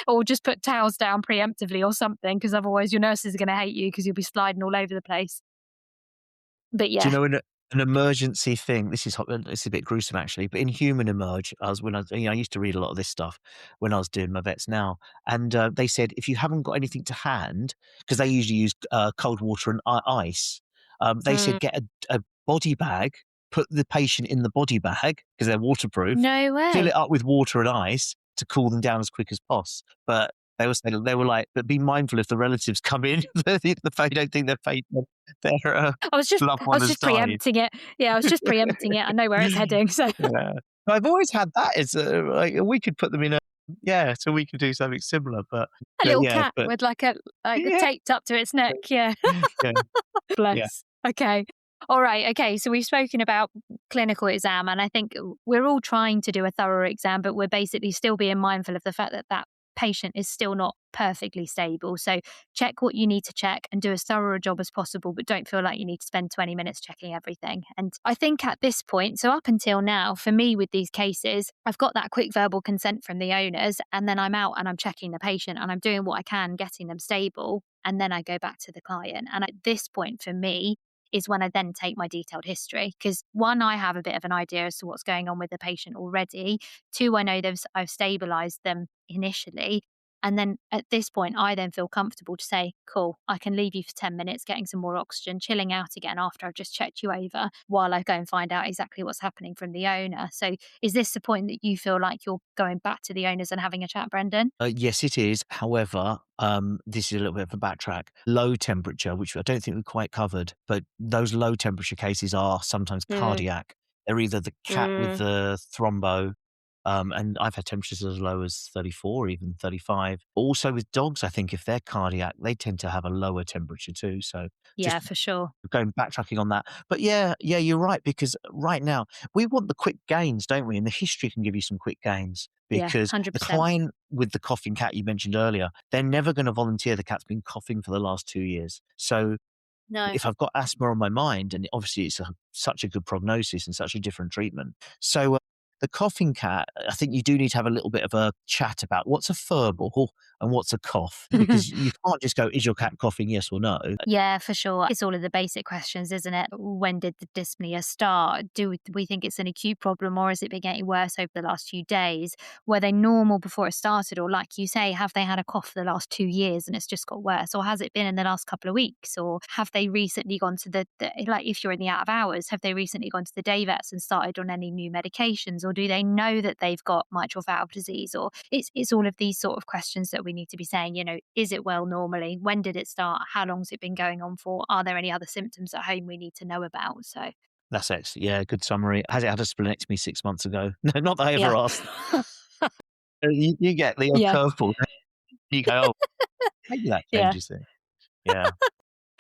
Or just put towels down preemptively or something because otherwise your nurses are going to hate you because you'll be sliding all over the place. But Do you yeah. know an emergency thing? This is a bit gruesome actually, but in Human Emerge, I used to read a lot of this stuff when I was doing my vets now, and they said if you haven't got anything to hand, because they usually use cold water and ice, they Mm. said get a body bag, put the patient in the body bag because they're waterproof, No fill way. it up with water and ice to cool them down as quick as possible. But they were like, but be mindful if the relatives come in, they don't think their loved I one was has just died. preempting it. Yeah, I was just preempting it. I know where it's heading. So Yeah. I've always had that as like, we could put them in so we could do something similar, a little yeah, cat but with like a yeah, taped up to its neck. Yeah. yeah, yeah. Bless. Okay. All right. Okay. So we've spoken about clinical exam, and I think we're all trying to do a thorough exam, but we're basically still being mindful of the fact that that patient is still not perfectly stable. So check what you need to check and do as thorough a job as possible, but don't feel like you need to spend 20 minutes checking everything. And I think at this point, so up until now, for me with these cases, I've got that quick verbal consent from the owners, and then I'm out and I'm checking the patient and I'm doing what I can, getting them stable. And then I go back to the client. And at this point, for me, is when I then take my detailed history. Because one, I have a bit of an idea as to what's going on with the patient already. Two, I know I've stabilized them initially. And then at this point, I then feel comfortable to say, cool, I can leave you for 10 minutes, getting some more oxygen, chilling out again after I've just checked you over while I go and find out exactly what's happening from the owner. So is this the point that you feel like you're going back to the owners and having a chat, Brendan? Yes, it is. However, this is a little bit of a backtrack. Low temperature, which I don't think we quite covered, but those low temperature cases are sometimes Mm, cardiac. They're either the cat with mm, the thrombo, And I've had temperatures as low as 34, even 35. Also with dogs, I think if they're cardiac, they tend to have a lower temperature too. So Yeah, just for sure. going backtracking on that. But yeah, you're right, because right now we want the quick gains, don't we? And the history can give you some quick gains, Yeah, because the 100%. client with the coughing cat you mentioned earlier, they're never going to volunteer the cat's been coughing for the last 2 years. So No. if I've got asthma on my mind, and obviously it's such a good prognosis and such a different treatment. So the coughing cat, I think you do need to have a little bit of a chat about what's a furball and what's a cough, because you can't just go, is your cat coughing, yes or no? Yeah, for sure. It's all of the basic questions, isn't it? When did the dyspnea start? Do we think it's an acute problem, or has it been getting worse over the last few days? Were they normal before it started? Or, like you say, have they had a cough for the last 2 years and it's just got worse? Or has it been in the last couple of weeks? Or have they recently gone to like, if you're in the out of hours, have they recently gone to the day vets and started on any new medications? Or do they know that they've got mitral valve disease? Or it's all of these sort of questions that we need to be saying, is it well normally? When did it start? How long's it been going on for? Are there any other symptoms at home we need to know about? So, That's excellent. Yeah, good summary. Has it had a splenectomy 6 months ago? No, not that I yeah. ever asked. You get the odd Yeah. curveball. You go, oh, maybe that Yeah. changes things. Yeah.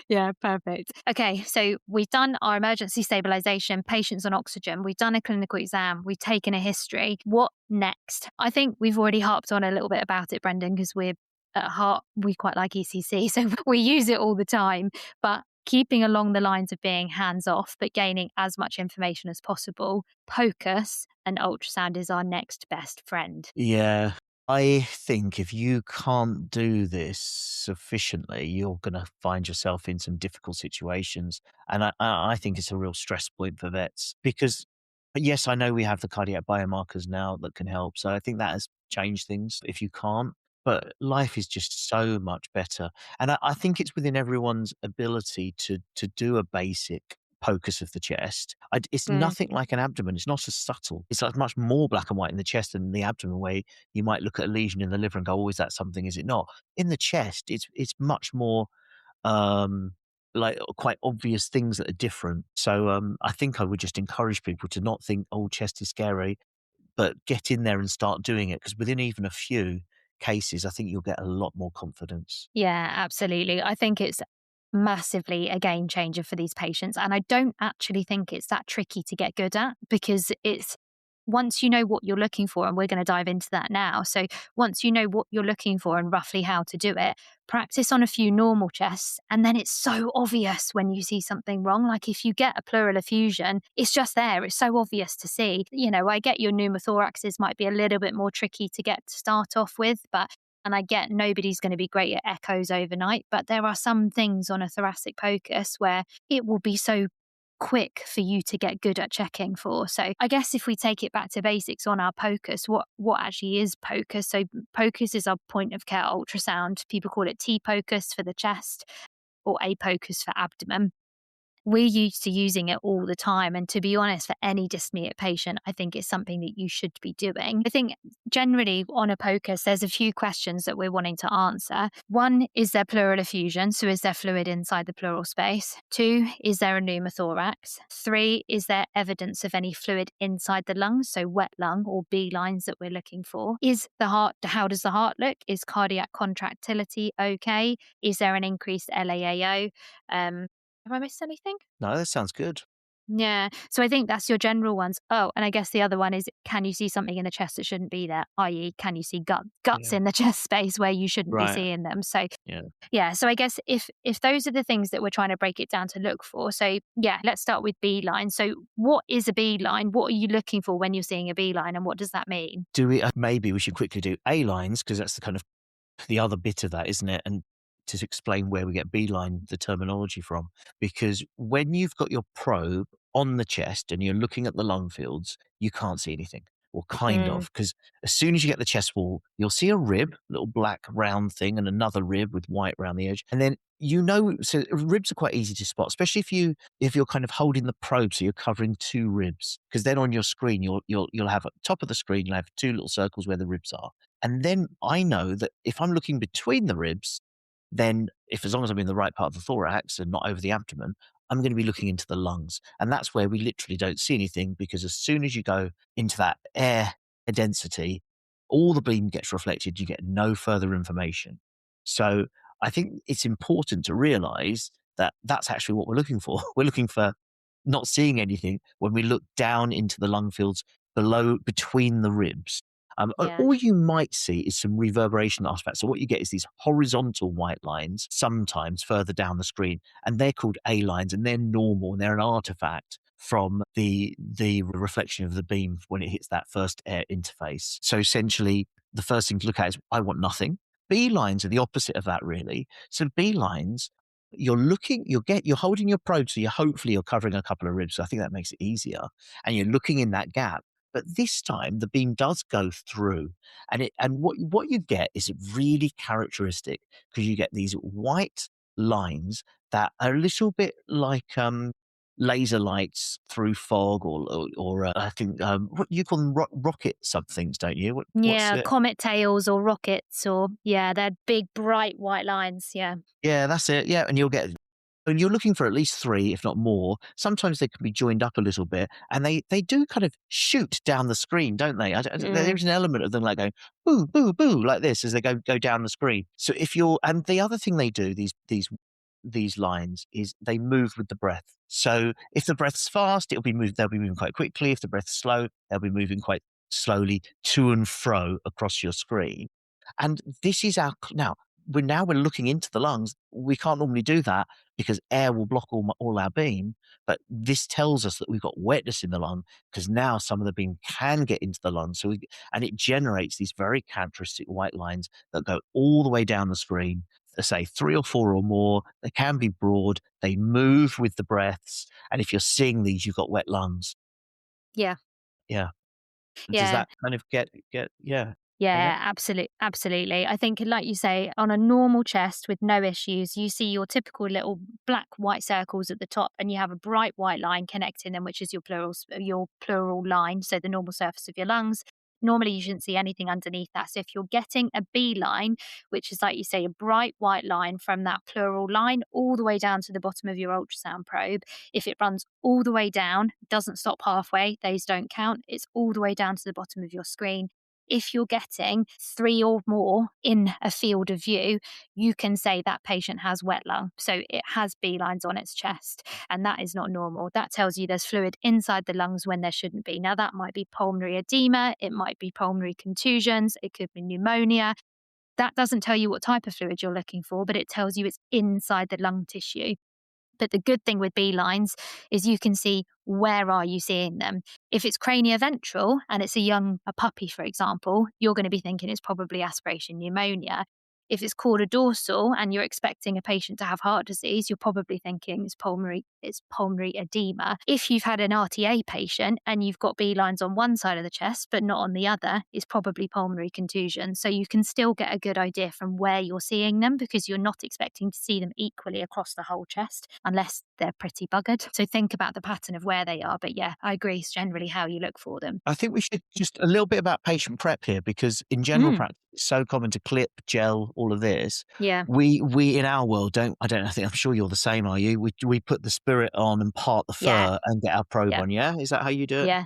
Yeah, perfect. Okay, so we've done our emergency stabilization, patients on oxygen, we've done a clinical exam, we've taken a history. What next? I think we've already harped on a little bit about it, Brendan, because we're at heart, we quite like ECC, so we use it all the time. But keeping along the lines of being hands off, but gaining as much information as possible, POCUS and ultrasound is our next best friend. Yeah. I think if you can't do this sufficiently, you're going to find yourself in some difficult situations. And I think it's a real stress point for vets, because, yes, I know we have the cardiac biomarkers now that can help. So I think that has changed things if you can't. But life is just so much better. And I think it's within everyone's ability to do a basic POCUS of the chest. It's Mm. nothing like an abdomen. It's not as subtle. It's like much more black and white in the chest than the abdomen, where you might look at a lesion in the liver and go, "Oh, is that something? Is it not?" In the chest, it's much more um, like quite obvious things that are different. So I think I would just encourage people to not think, "Oh, chest is scary," but get in there and start doing it, because within even a few cases, I think you'll get a lot more confidence. Yeah, absolutely. I think it's massively a game changer for these patients. And I don't actually think it's that tricky to get good at, because it's once you know what you're looking for, and we're going to dive into that now. So, once you know what you're looking for and roughly how to do it, practice on a few normal chests. And then it's so obvious when you see something wrong. Like if you get a pleural effusion, it's just there. It's so obvious to see. I get your pneumothoraxes might be a little bit more tricky to get to start off with, but and I get nobody's going to be great at echoes overnight, but there are some things on a thoracic POCUS where it will be so quick for you to get good at checking for. So I guess if we take it back to basics on our POCUS, what actually is POCUS? So POCUS is our point of care ultrasound. People call it T POCUS for the chest or A POCUS for abdomen. We're used to using it all the time. And to be honest, for any dyspneic patient, I think it's something that you should be doing. I think generally on a POCUS, there's a few questions that we're wanting to answer. One, is there pleural effusion? So is there fluid inside the pleural space? Two, is there a pneumothorax? Three, is there evidence of any fluid inside the lungs? So wet lung or B lines that we're looking for. Is the heart, how does the heart look? Is cardiac contractility okay? Is there an increased LAAO? Have I missed anything? No, that sounds good. Yeah. So I think that's your general ones. Oh, and I guess the other one is, can you see something in the chest that shouldn't be there? I.e., can you see guts Yeah. in the chest space where you shouldn't be Right. seeing them? So Yeah. yeah. So I guess if those are the things that we're trying to break it down to look for. So yeah, let's start with B line. So what is a B line? What are you looking for when you're seeing a B line, and what does that mean? Do we? Maybe we should quickly do A lines, because that's the kind of the other bit of that, isn't it? And to explain where we get beeline, the terminology from, because when you've got your probe on the chest and you're looking at the lung fields, you can't see anything, or kind Mm, of, because as soon as you get the chest wall, you'll see a rib, little black round thing, and another rib with white around the edge, and then so ribs are quite easy to spot, especially if you're kind of holding the probe, so you're covering two ribs, because then on your screen you'll have at the top of the screen, you'll have two little circles where the ribs are. And then I know that if I'm looking between the ribs, then if as long as I'm in the right part of the thorax and not over the abdomen, I'm going to be looking into the lungs. And that's where we literally don't see anything, because as soon as you go into that air density, all the beam gets reflected, you get no further information. So I think it's important to realize that that's actually what we're looking for. We're looking for not seeing anything when we look down into the lung fields below, between the ribs. Yeah. All you might see is some reverberation artifacts. So what you get is these horizontal white lines sometimes further down the screen, and they're called A lines, and they're normal, and they're an artifact from the reflection of the beam when it hits that first air interface. So essentially, the first thing to look at is I want nothing. B lines are the opposite of that, really. So B lines, you're holding your probe, so you're covering a couple of ribs. So I think that makes it easier, and you're looking in that gap. But this time the beam does go through, and what you get is really characteristic, because you get these white lines that are a little bit like laser lights through fog, or I think what you call them, rocket somethings, don't you? What's Yeah, it? comet tails or rockets, or yeah, they're big, bright white lines. Yeah. Yeah, that's it. Yeah, and you're looking for at least three, if not more. Sometimes they can be joined up a little bit, and they do kind of shoot down the screen, don't they? Mm. There's an element of them like going boo, boo, boo, like this as they go down the screen. So if you're, and the other thing they do, these lines, is they move with the breath. So if the breath's fast, they'll be moving quite quickly. If the breath's slow, they'll be moving quite slowly to and fro across your screen. And this is we're looking into the lungs. We can't normally do that because air will block all our beam. But this tells us that we've got wetness in the lung, because now some of the beam can get into the lung. And it generates these very characteristic white lines that go all the way down the screen. Say three or four or more. They can be broad. They move with the breaths. And if you're seeing these, you've got wet lungs. Yeah. Yeah. Does Yeah. that kind of yeah? Okay. Yeah, absolutely. I think, like you say, on a normal chest with no issues, you see your typical little black white circles at the top, and you have a bright white line connecting them, which is your pleural line, so the normal surface of your lungs. Normally, you shouldn't see anything underneath that. So, if you're getting a B line, which is like you say, a bright white line from that pleural line all the way down to the bottom of your ultrasound probe, if it runs all the way down, doesn't stop halfway, those don't count. It's all the way down to the bottom of your screen. If you're getting three or more in a field of view, you can say that patient has wet lung. So it has B lines on its chest, and that is not normal. That tells you there's fluid inside the lungs when there shouldn't be. Now, that might be pulmonary edema, it might be pulmonary contusions, it could be pneumonia. That doesn't tell you what type of fluid you're looking for, but it tells you it's inside the lung tissue. But the good thing with B lines is you can see where are you seeing them. If it's cranioventral and it's a puppy, for example, you're going to be thinking it's probably aspiration pneumonia. If it's cauda-dorsal and you're expecting a patient to have heart disease, you're probably thinking it's pulmonary edema. If you've had an RTA patient and you've got B lines on one side of the chest but not on the other, it's probably pulmonary contusion. So you can still get a good idea from where you're seeing them, because you're not expecting to see them equally across the whole chest unless they're pretty buggered. So think about the pattern of where they are. But yeah, I agree, it's generally how you look for them. I think we should just a little bit about patient prep here, because in general Mm, practice, it's so common to clip, gel, all of this. yeah, We in our world don't. I don't know. I think I'm sure you're the same. Are you? We put the spirit on and part the yeah, fur and get our probe yeah, on. Yeah, is that how you do it? yeah.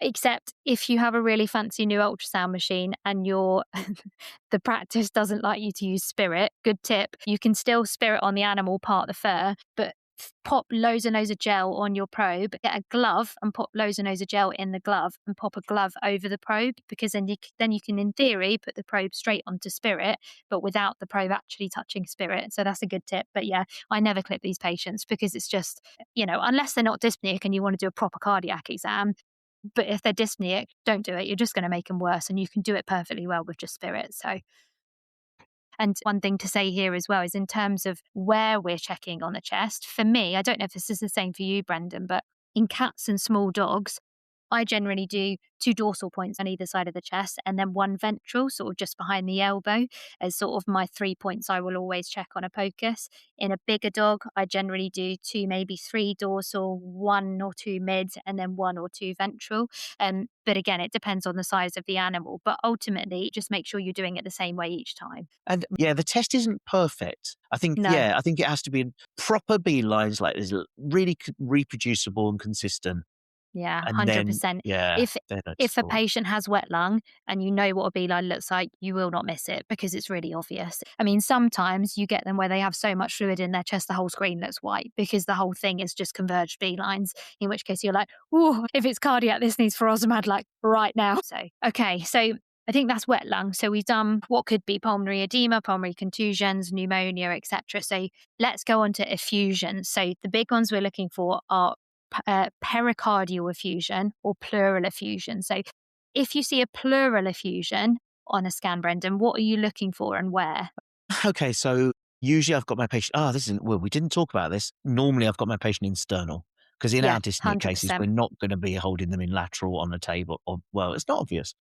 Except if you have a really fancy new ultrasound machine and the practice doesn't like you to use spirit, good tip, you can still spirit on the animal, part the fur, but pop loads and loads of gel on your probe, get a glove and pop loads and loads of gel in the glove and pop a glove over the probe, because then you can, in theory, put the probe straight onto spirit, but without the probe actually touching spirit. So that's a good tip. But yeah, I never clip these patients because it's just, unless they're not dyspneic and you want to do a proper cardiac exam, but if they're dyspneic, don't do it. You're just going to make them worse, and you can do it perfectly well with just spirit. So, and one thing to say here as well is in terms of where we're checking on the chest, for me, I don't know if this is the same for you, Brendan, but in cats and small dogs, I generally do two dorsal points on either side of the chest and then one ventral, sort of just behind the elbow, as sort of my 3 points I will always check on a POCUS. In a bigger dog, I generally do two, maybe three dorsal, one or two mid, and then one or two ventral. But again, it depends on the size of the animal. But ultimately, just make sure you're doing it the same way each time. And yeah, the test isn't perfect. I think No. yeah, I think it has to be in proper B lines, like this, really reproducible and consistent. Yeah, And then, 100%. yeah, If then I just if a thought, patient has wet lung and you know what a beeline looks like, you will not miss it because it's really obvious. I mean, sometimes you get them where they have so much fluid in their chest, the whole screen looks white because the whole thing is just converged beelines, in which case you're like, oh, if it's cardiac, this needs furosemide like right now. So, okay. So I think that's wet lung. So we've done what could be pulmonary edema, pulmonary contusions, pneumonia, etc. So let's go on to effusion. So the big ones we're looking for are pericardial effusion or pleural effusion. So if you see a pleural effusion on a scan, Brendan, what are you looking for and where? okay, so usually I've got my patient, this isn't, well, we didn't talk about this. Normally I've got my patient in sternal because in Yeah, our dyspnea cases, we're 100%. not going to be holding them in lateral on a table. Or, well, it's not obvious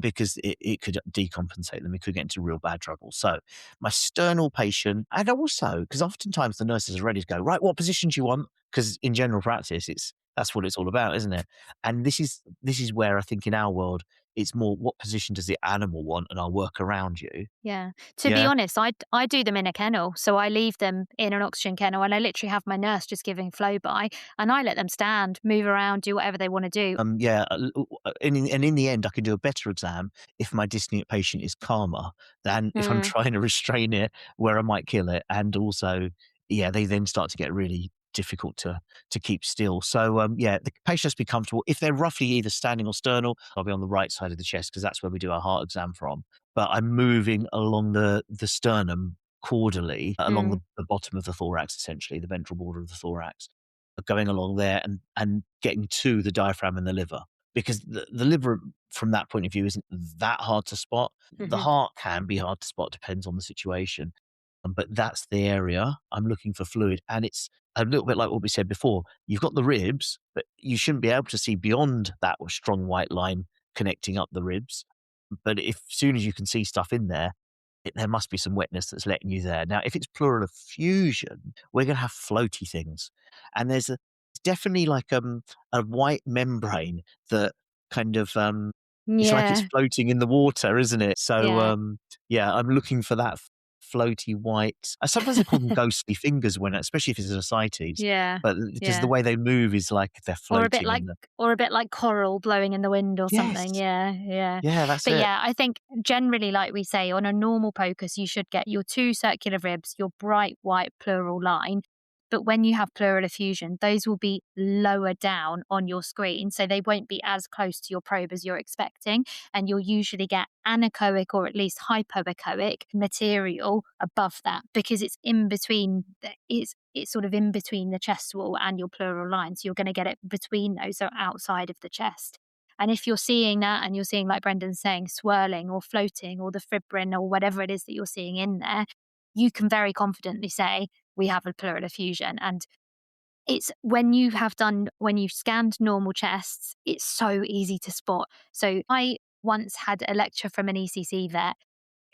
because it could decompensate them. It could get into real bad trouble. So my sternal patient, and also because oftentimes the nurses are ready to go, right, what position do you want? Because in general practice, that's what it's all about, isn't it? And this is where I think in our world, it's more what position does the animal want, and I'll work around you. Yeah. To be Yeah. honest, I do them in a kennel. So I leave them in an oxygen kennel and I literally have my nurse just giving flow by and I let them stand, move around, do whatever they want to do. Yeah, and in the end, I can do a better exam if my dyspneic patient is calmer than if I'm Mm, trying to restrain it where I might kill it. And also, yeah, they then start to get really difficult to keep still. So, yeah, the patient has to be comfortable. If they're roughly either standing or sternal, I'll be on the right side of the chest because that's where we do our heart exam from. But I'm moving along the sternum caudally, along mm, the bottom of the thorax, essentially, the ventral border of the thorax, going along there and getting to the diaphragm and the liver. Because the liver, from that point of view, isn't that hard to spot. The mhm. heart can be hard to spot, depends on the situation. But that's the area I'm looking for fluid. And it's a little bit like what we said before. You've got the ribs, but you shouldn't be able to see beyond that strong white line connecting up the ribs. But if soon as you can see stuff in there, there must be some wetness that's letting you there. Now, if it's pleural effusion, we're going to have floaty things, and there's definitely like a white membrane that kind of it's like it's Yeah, floating in the water, isn't it? So yeah. yeah, I'm looking for that floaty white. Sometimes I call them ghostly fingers when, especially if it's an ascites, Yeah, but because the yeah. way they move is like they're Or a bit floating like in the. or a bit like coral blowing in the wind or something. Yes, Yeah, yeah. yeah, that's But it. yeah, I think generally, like we say, on a normal POCUS, you should get your two circular ribs, your bright white pleural line. But when you have pleural effusion, those will be lower down on your screen. So they won't be as close to your probe as you're expecting. And you'll usually get anechoic or at least hypoechoic material above that because it's in between, it's sort of in between the chest wall and your pleural line. So you're going to get it between those, so outside of the chest. And if you're seeing that and you're seeing, like Brendan's saying, swirling or floating or the fibrin or whatever it is that you're seeing in there, you can very confidently say, we have a pleural effusion. And it's when you've scanned normal chests, it's so easy to spot. So I once had a lecture from an ECC vet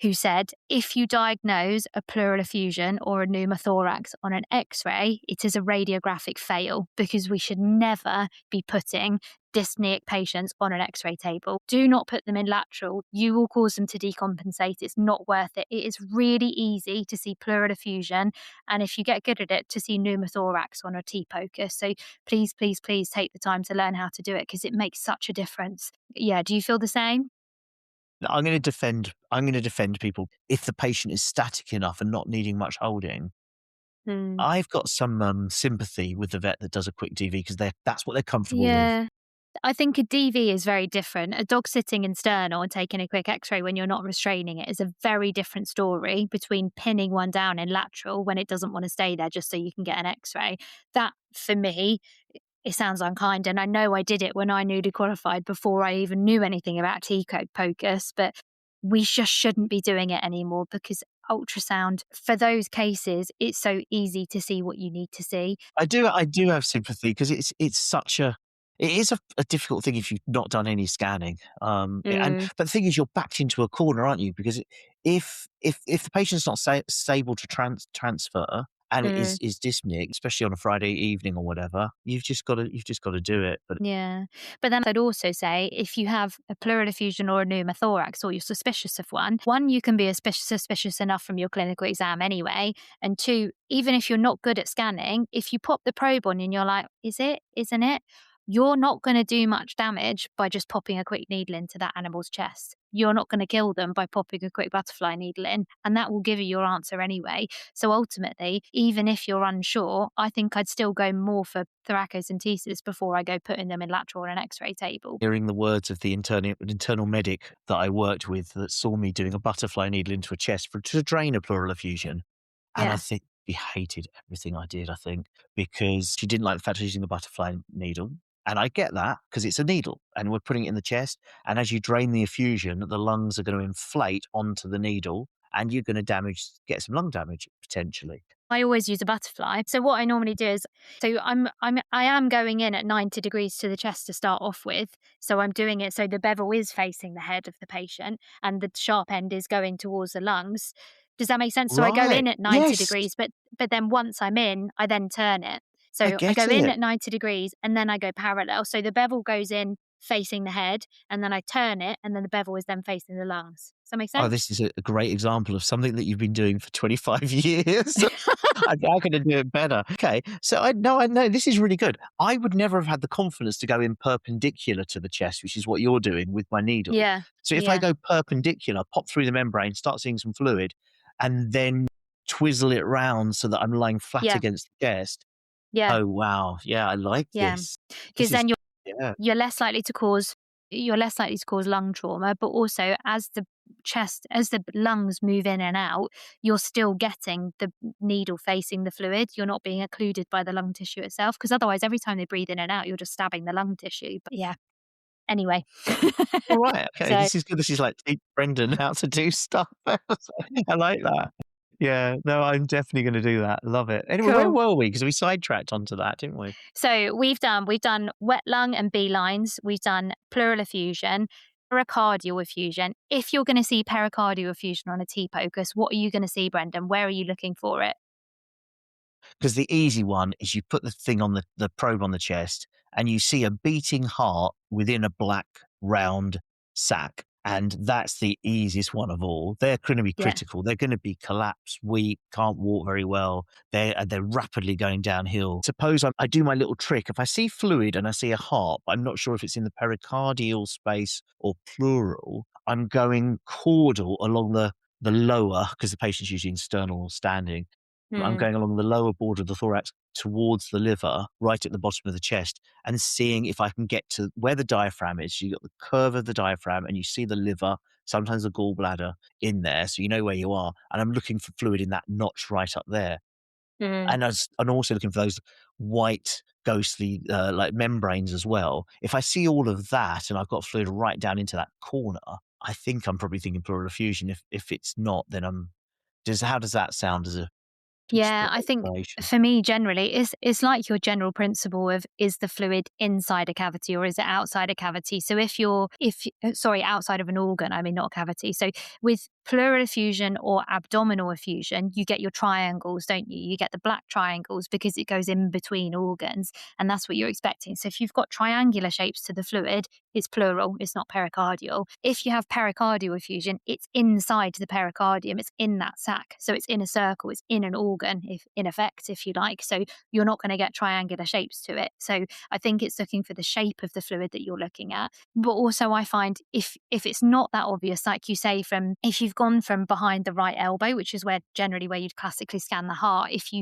who said if you diagnose a pleural effusion or a pneumothorax on an x ray, it is a radiographic fail because we should never be putting dyspneic patients on an x ray table. Do not put them in lateral. You will cause them to decompensate. It's not worth it. It is really easy to see pleural effusion. And if you get good at it, to see pneumothorax on a T POCUS. So please, please, please take the time to learn how to do it because it makes such a difference. Yeah. Do you feel the same? I'm going to defend people if the patient is static enough and not needing much holding. Hmm. I've got some sympathy with the vet that does a quick DV because that's what they're comfortable with. Yeah. I think a DV is very different. A dog sitting in sternal and taking a quick x ray when you're not restraining it is a very different story between pinning one down in lateral when it doesn't want to stay there just so you can get an x ray. That, for me, it sounds unkind. And I know I did it when I newly qualified before I even knew anything about T code POCUS, but we just shouldn't be doing it anymore because ultrasound, for those cases, it's so easy to see what you need to see. I do have sympathy because it is a difficult thing if you've not done any scanning. Mm, But the thing is, you're backed into a corner, aren't you? Because if the patient's not stable to transfer and it mm. is dyspneic, especially on a Friday evening or whatever, you've just got to do it. But Yeah. But then I'd also say if you have a pleural effusion or a pneumothorax or you're suspicious of one, you can be suspicious enough from your clinical exam anyway. And two, even if you're not good at scanning, if you pop the probe on and you're like, is it? Isn't it? you're not going to do much damage by just popping a quick needle into that animal's chest. You're not going to kill them by popping a quick butterfly needle in, and that will give you your answer anyway. So ultimately, even if you're unsure, I think I'd still go more for thoracentesis before I go putting them in lateral on an X-ray table. Hearing the words of the internal medic that I worked with that saw me doing a butterfly needle into a chest to drain a pleural effusion. And I Yeah. think she hated everything I did, I think, because she didn't like the fact I was using a butterfly needle. And I get that because it's a needle and we're putting it in the chest. And as you drain the effusion, the lungs are going to inflate onto the needle and you're going to get some lung damage potentially. I always use a butterfly. So what I normally do is, I am going in at 90 degrees to the chest to start off with. So I'm doing it so the bevel is facing the head of the patient and the sharp end is going towards the lungs. Does that make sense? So I go Right. in at 90 Yes. degrees, but then once I'm in, I then turn it. I So I go get in it. at 90 degrees and then I go parallel. So the bevel goes in facing the head and then I turn it and then the bevel is then facing the lungs. Does that make Oh, sense? this is a great example of something that you've been doing for 25 years. How can I do it better? Okay. So I know this is really good. I would never have had the confidence to go in perpendicular to the chest, which is what you're doing with my needle. Yeah. So if I Yeah. go perpendicular, pop through the membrane, start seeing some fluid, and then twizzle it round so that I'm lying flat Yeah. against the chest. Yeah. Oh, wow. Yeah, I like Yeah. this. Because This is, then yeah. you're less likely to cause lung trauma, but also as the lungs move in and out, you're still getting the needle facing the fluid. You're not being occluded by the lung tissue itself, because otherwise every time they breathe in and out, you're just stabbing the lung tissue. But yeah, anyway. All right. Okay. So This is good. This is like teach Brendan how to do stuff. I like that. Yeah. No, I'm definitely going to do that. Love it. Anyway, where cool. were we? Because we sidetracked onto that, didn't we? So we've done wet lung and B lines. We've done pleural effusion, pericardial effusion. If you're going to see pericardial effusion on a T-POCUS, what are you going to see, Brendan? Where are you looking for it? Because the easy one is you put the thing on the probe on the chest and you see a beating heart within a black round sac. And that's the easiest one of all. They're going to be Yeah. critical. They're going to be collapsed, weak, can't walk very well. They're rapidly going downhill. Suppose I do my little trick. If I see fluid and I see a heart, but I'm not sure if it's in the pericardial space or pleural, I'm going caudal along the lower, because the patient's usually in sternal or standing. I'm Mm. going along the lower border of the thorax towards the liver, right at the bottom of the chest, and seeing if I can get to where the diaphragm is. You got the curve of the diaphragm, and you see the liver, sometimes the gallbladder in there, so you know where you are. And I'm looking for fluid in that notch right up there. Mm. And I'm also looking for those white, ghostly, like membranes as well. If I see all of that, and I've got fluid right down into that corner, I think I'm probably thinking pleural effusion. If it's not, then how does that sound as a Yeah, I think exploration? for me generally it's like your general principle of, is the fluid inside a cavity or is it outside a cavity? So outside of an organ, I mean not a cavity. So with pleural effusion or abdominal effusion, you get your triangles, don't you? You get the black triangles because it goes in between organs and that's what you're expecting. So if you've got triangular shapes to the fluid, it's pleural, it's not pericardial. If you have pericardial effusion, it's inside the pericardium, it's in that sac. So it's in a circle, it's in an organ, if you like. So you're not going to get triangular shapes to it. So I think it's looking for the shape of the fluid that you're looking at. But also I find if it's not that obvious, like you say, if you've gone from behind the right elbow, which is where you'd classically scan the heart, if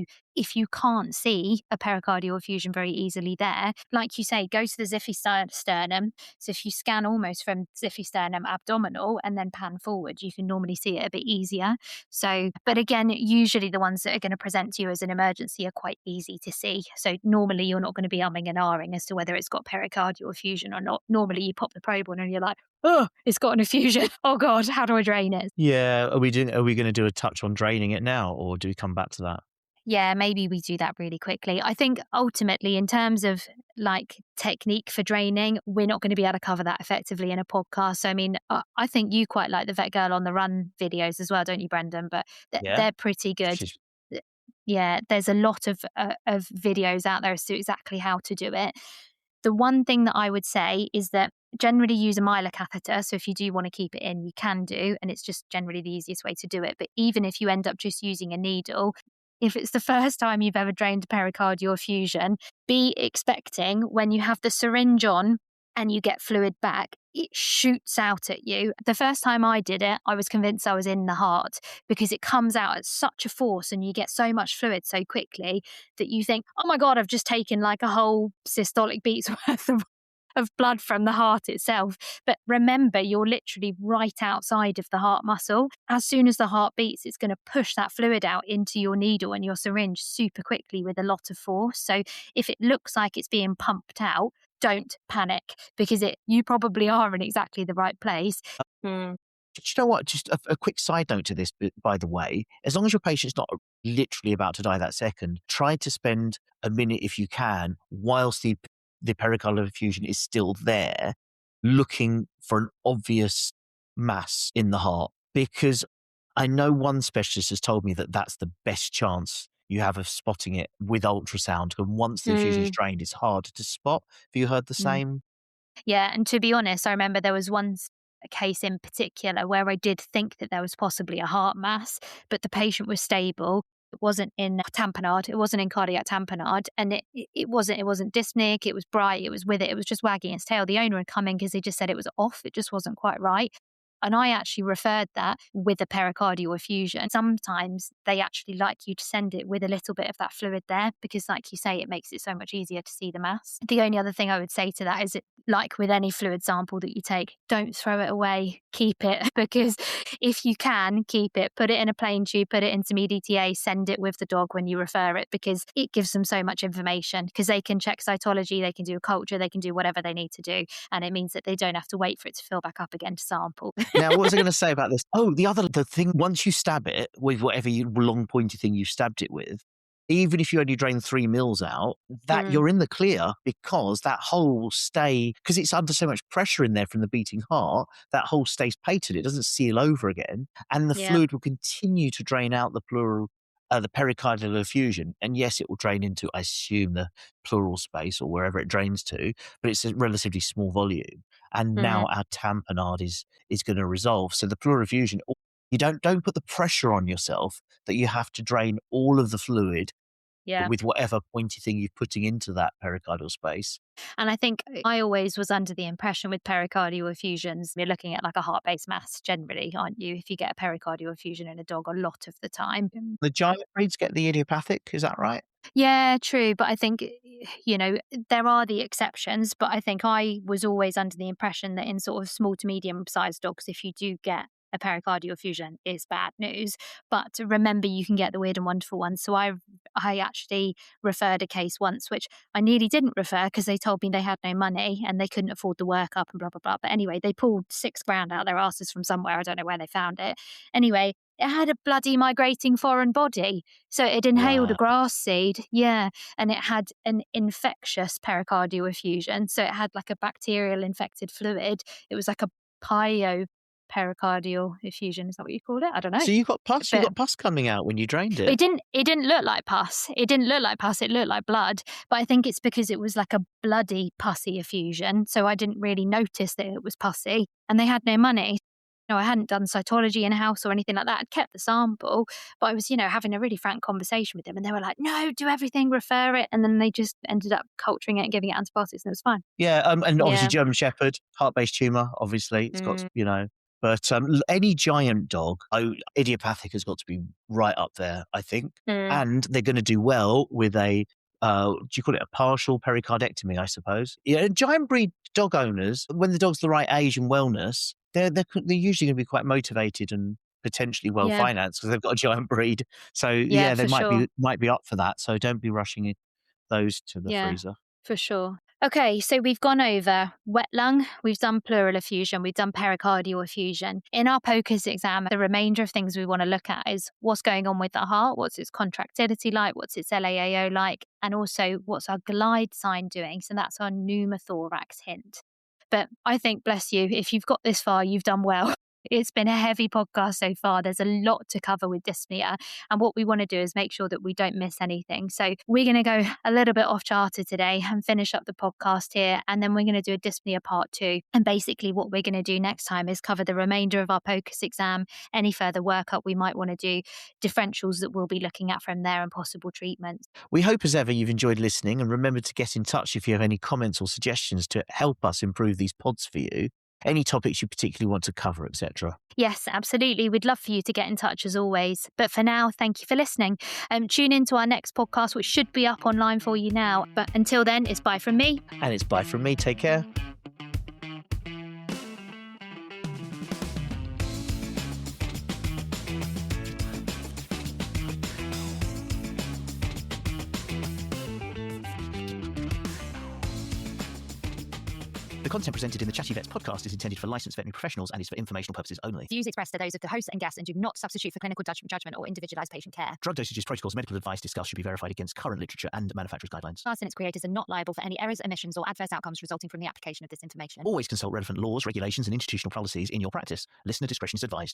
you can't see a pericardial effusion very easily there, like you say, go to the xiphisternum. So if you scan almost from xiphisternum abdominal and then pan forward, you can normally see it a bit easier. So, but again, usually the ones that are going to present to you as an emergency are quite easy to see. So normally you're not going to be umming and ahhing as to whether it's got pericardial effusion or not. Normally you pop the probe on and you're like, oh, it's got an effusion. Oh God, how do I drain it? Yeah. Are we going to do a touch on draining it now, or do we come back to that? Yeah, maybe we do that really quickly. I think ultimately, in terms of like technique for draining, we're not going to be able to cover that effectively in a podcast. So, I mean, I think you quite like the Vet Girl on the Run videos as well, don't you, Brendan? But Yeah. they're pretty good. She's Yeah, there's a lot of videos out there as to exactly how to do it. The one thing that I would say is that generally use a mylar catheter. So if you do want to keep it in, you can do, and it's just generally the easiest way to do it. But even if you end up just using a needle, if it's the first time you've ever drained a pericardial effusion, be expecting when you have the syringe on and you get fluid back, it shoots out at you. The first time I did it, I was convinced I was in the heart because it comes out at such a force and you get so much fluid so quickly that you think, oh my God, I've just taken like a whole systolic beat's worth of blood from the heart itself. But remember, you're literally right outside of the heart muscle. As soon as the heart beats, it's going to push that fluid out into your needle and your syringe super quickly with a lot of force. So if it looks like it's being pumped out, don't panic because you probably are in exactly the right place. Do you know what? Just a quick side note to this, by the way, as long as your patient's not literally about to die that second, try to spend a minute if you can, whilst the pericardial effusion is still there, looking for an obvious mass in the heart. Because I know one specialist has told me that that's the best chance you have of spotting it with ultrasound. And once the effusion is drained, it's hard to spot. Have you heard the Mm. same? Yeah, and to be honest, I remember there was one case in particular where I did think that there was possibly a heart mass, but the patient was stable. It wasn't in tamponade. It wasn't in cardiac tamponade, and it wasn't dyspneic. It was bright. It was with it. It was just wagging its tail. The owner had come in because he just said it was off. It just wasn't quite right. And I actually referred that with a pericardial effusion. Sometimes they actually like you to send it with a little bit of that fluid there because, like you say, it makes it so much easier to see the mass. The only other thing I would say to that is, like with any fluid sample that you take, don't throw it away. Keep it because if you can, keep it. Put it in a plain tube, put it in some EDTA, send it with the dog when you refer it because it gives them so much information because they can check cytology, they can do a culture, they can do whatever they need to do. And it means that they don't have to wait for it to fill back up again to sample. Now, what was I going to say about this? Oh, the thing, once you stab it with whatever long pointy thing you stabbed it with, even if you only drain 3 mils out, that you're in the clear because that hole because it's under so much pressure in there from the beating heart, that hole stays patent. It doesn't seal over again. And the Yeah. fluid will continue to drain out the pericardial effusion. And yes, it will drain into, I assume, the pleural space or wherever it drains to, but it's a relatively small volume. And now our tamponade is going to resolve. So the pleural effusion, you don't put the pressure on yourself that you have to drain all of the fluid Yeah. with whatever pointy thing you're putting into that pericardial space. And I think I always was under the impression with pericardial effusions, you're looking at like a heart-based mass generally, aren't you? If you get a pericardial effusion in a dog a lot of the time. The giant breeds get the idiopathic, is that right? Yeah, true. But I think, there are the exceptions. But I think I was always under the impression that in sort of small to medium sized dogs, if you do get a pericardial effusion, it's bad news. But remember, you can get the weird and wonderful ones. So I actually referred a case once, which I nearly didn't refer because they told me they had no money and they couldn't afford the workup and blah, blah, blah. But anyway, they pulled 6 grand out their asses from somewhere. I don't know where they found it. Anyway, it had a bloody migrating foreign body. So it inhaled a Wow. grass seed, yeah, and it had an infectious pericardial effusion. So it had like a bacterial infected fluid. It was like a pericardial effusion. Is that what you called it? I don't know. So you got pus. You But got pus coming out when you drained it it. didn't. It didn't look like pus. It didn't look like pus. It looked like blood. But I think it's because it was like a bloody pussy effusion. So I didn't really notice that it was pussy. And they had no money. No, I hadn't done cytology in house or anything like that. I'd kept the sample, but I was, having a really frank conversation with them, and they were like, "No, do everything, refer it," and then they just ended up culturing it and giving it antibiotics, and it was fine. Yeah, and obviously Yeah. German Shepherd, heart-based tumour, obviously. It's got, Mm. but any giant dog, idiopathic has got to be right up there, I think. Mm. And they're going to do well with do you call it a partial pericardectomy, I suppose? Yeah, giant breed dog owners, when the dog's the right age and wellness, they're usually going to be quite motivated and potentially well Yeah. financed because they've got a giant breed. So Yeah, yeah, they for sure. might be up for that. So don't be rushing those to the Yeah, freezer. for sure. Okay, so we've gone over wet lung, we've done pleural effusion, we've done pericardial effusion. In our POCUS exam, the remainder of things we want to look at is what's going on with the heart, what's its contractility like, what's its LAAO like, and also what's our glide sign doing. So that's our pneumothorax hint. But I think, bless you, if you've got this far, you've done well. It's been a heavy podcast so far. There's a lot to cover with dyspnea. And what we want to do is make sure that we don't miss anything. So we're going to go a little bit off charter today and finish up the podcast here. And then we're going to do a dyspnea part 2. And basically what we're going to do next time is cover the remainder of our POCUS exam, any further workup we might want to do, differentials that we'll be looking at from there and possible treatments. We hope as ever you've enjoyed listening, and remember to get in touch if you have any comments or suggestions to help us improve these pods for you. Any topics you particularly want to cover, etc. Yes, absolutely. We'd love for you to get in touch as always. But for now, thank you for listening. Tune in to our next podcast, which should be up online for you now. But until then, it's bye from me. And it's bye from me. Take care. The content presented in the Chatty Vets podcast is intended for licensed veterinary professionals and is for informational purposes only. Views expressed are those of the host and guests and do not substitute for clinical judgment or individualized patient care. Drug dosages, protocols, medical advice discussed should be verified against current literature and manufacturer's guidelines. Us and its creators are not liable for any errors, omissions, or adverse outcomes resulting from the application of this information. Always consult relevant laws, regulations, and institutional policies in your practice. Listener discretion is advised.